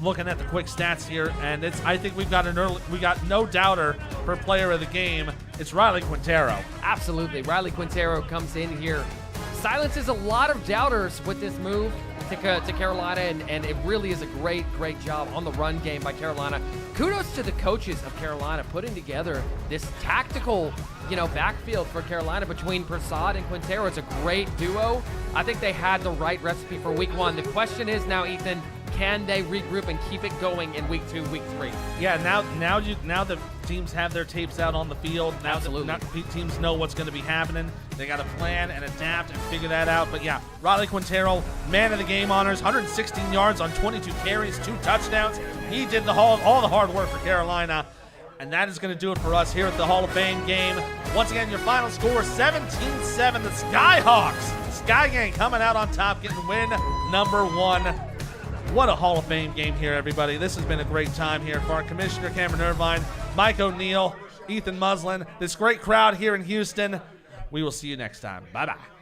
looking at the quick stats here, and I think we got no doubter for player of the game. It's Riley Quintero. Absolutely. Riley Quintero comes in here, silences a lot of doubters with this move to Carolina, and it really is a great job on the run game by Carolina. Kudos to the coaches of Carolina putting together this tactical, backfield for Carolina between Prasad and Quintero. It's a great duo. I think they had the right recipe for week 1. The question is now, Ethan, can they regroup and keep it going in week 2, week 3? Yeah, now the teams have their tapes out on the field. Now the teams know what's going to be happening. They got to plan and adapt and figure that out. But yeah, Riley Quintero, man of the game honors, 116 yards on 22 carries, 2 touchdowns. He did all the hard work for Carolina. And that is going to do it for us here at the Hall of Fame game. Once again, your final score, 17-7. The Skyhawks. Sky Gang coming out on top, getting win number 1. What a Hall of Fame game here, everybody. This has been a great time here for our Commissioner Cameron Irvine, Mike O'Neill, Ethan Muslin, this great crowd here in Houston. We will see you next time. Bye-bye.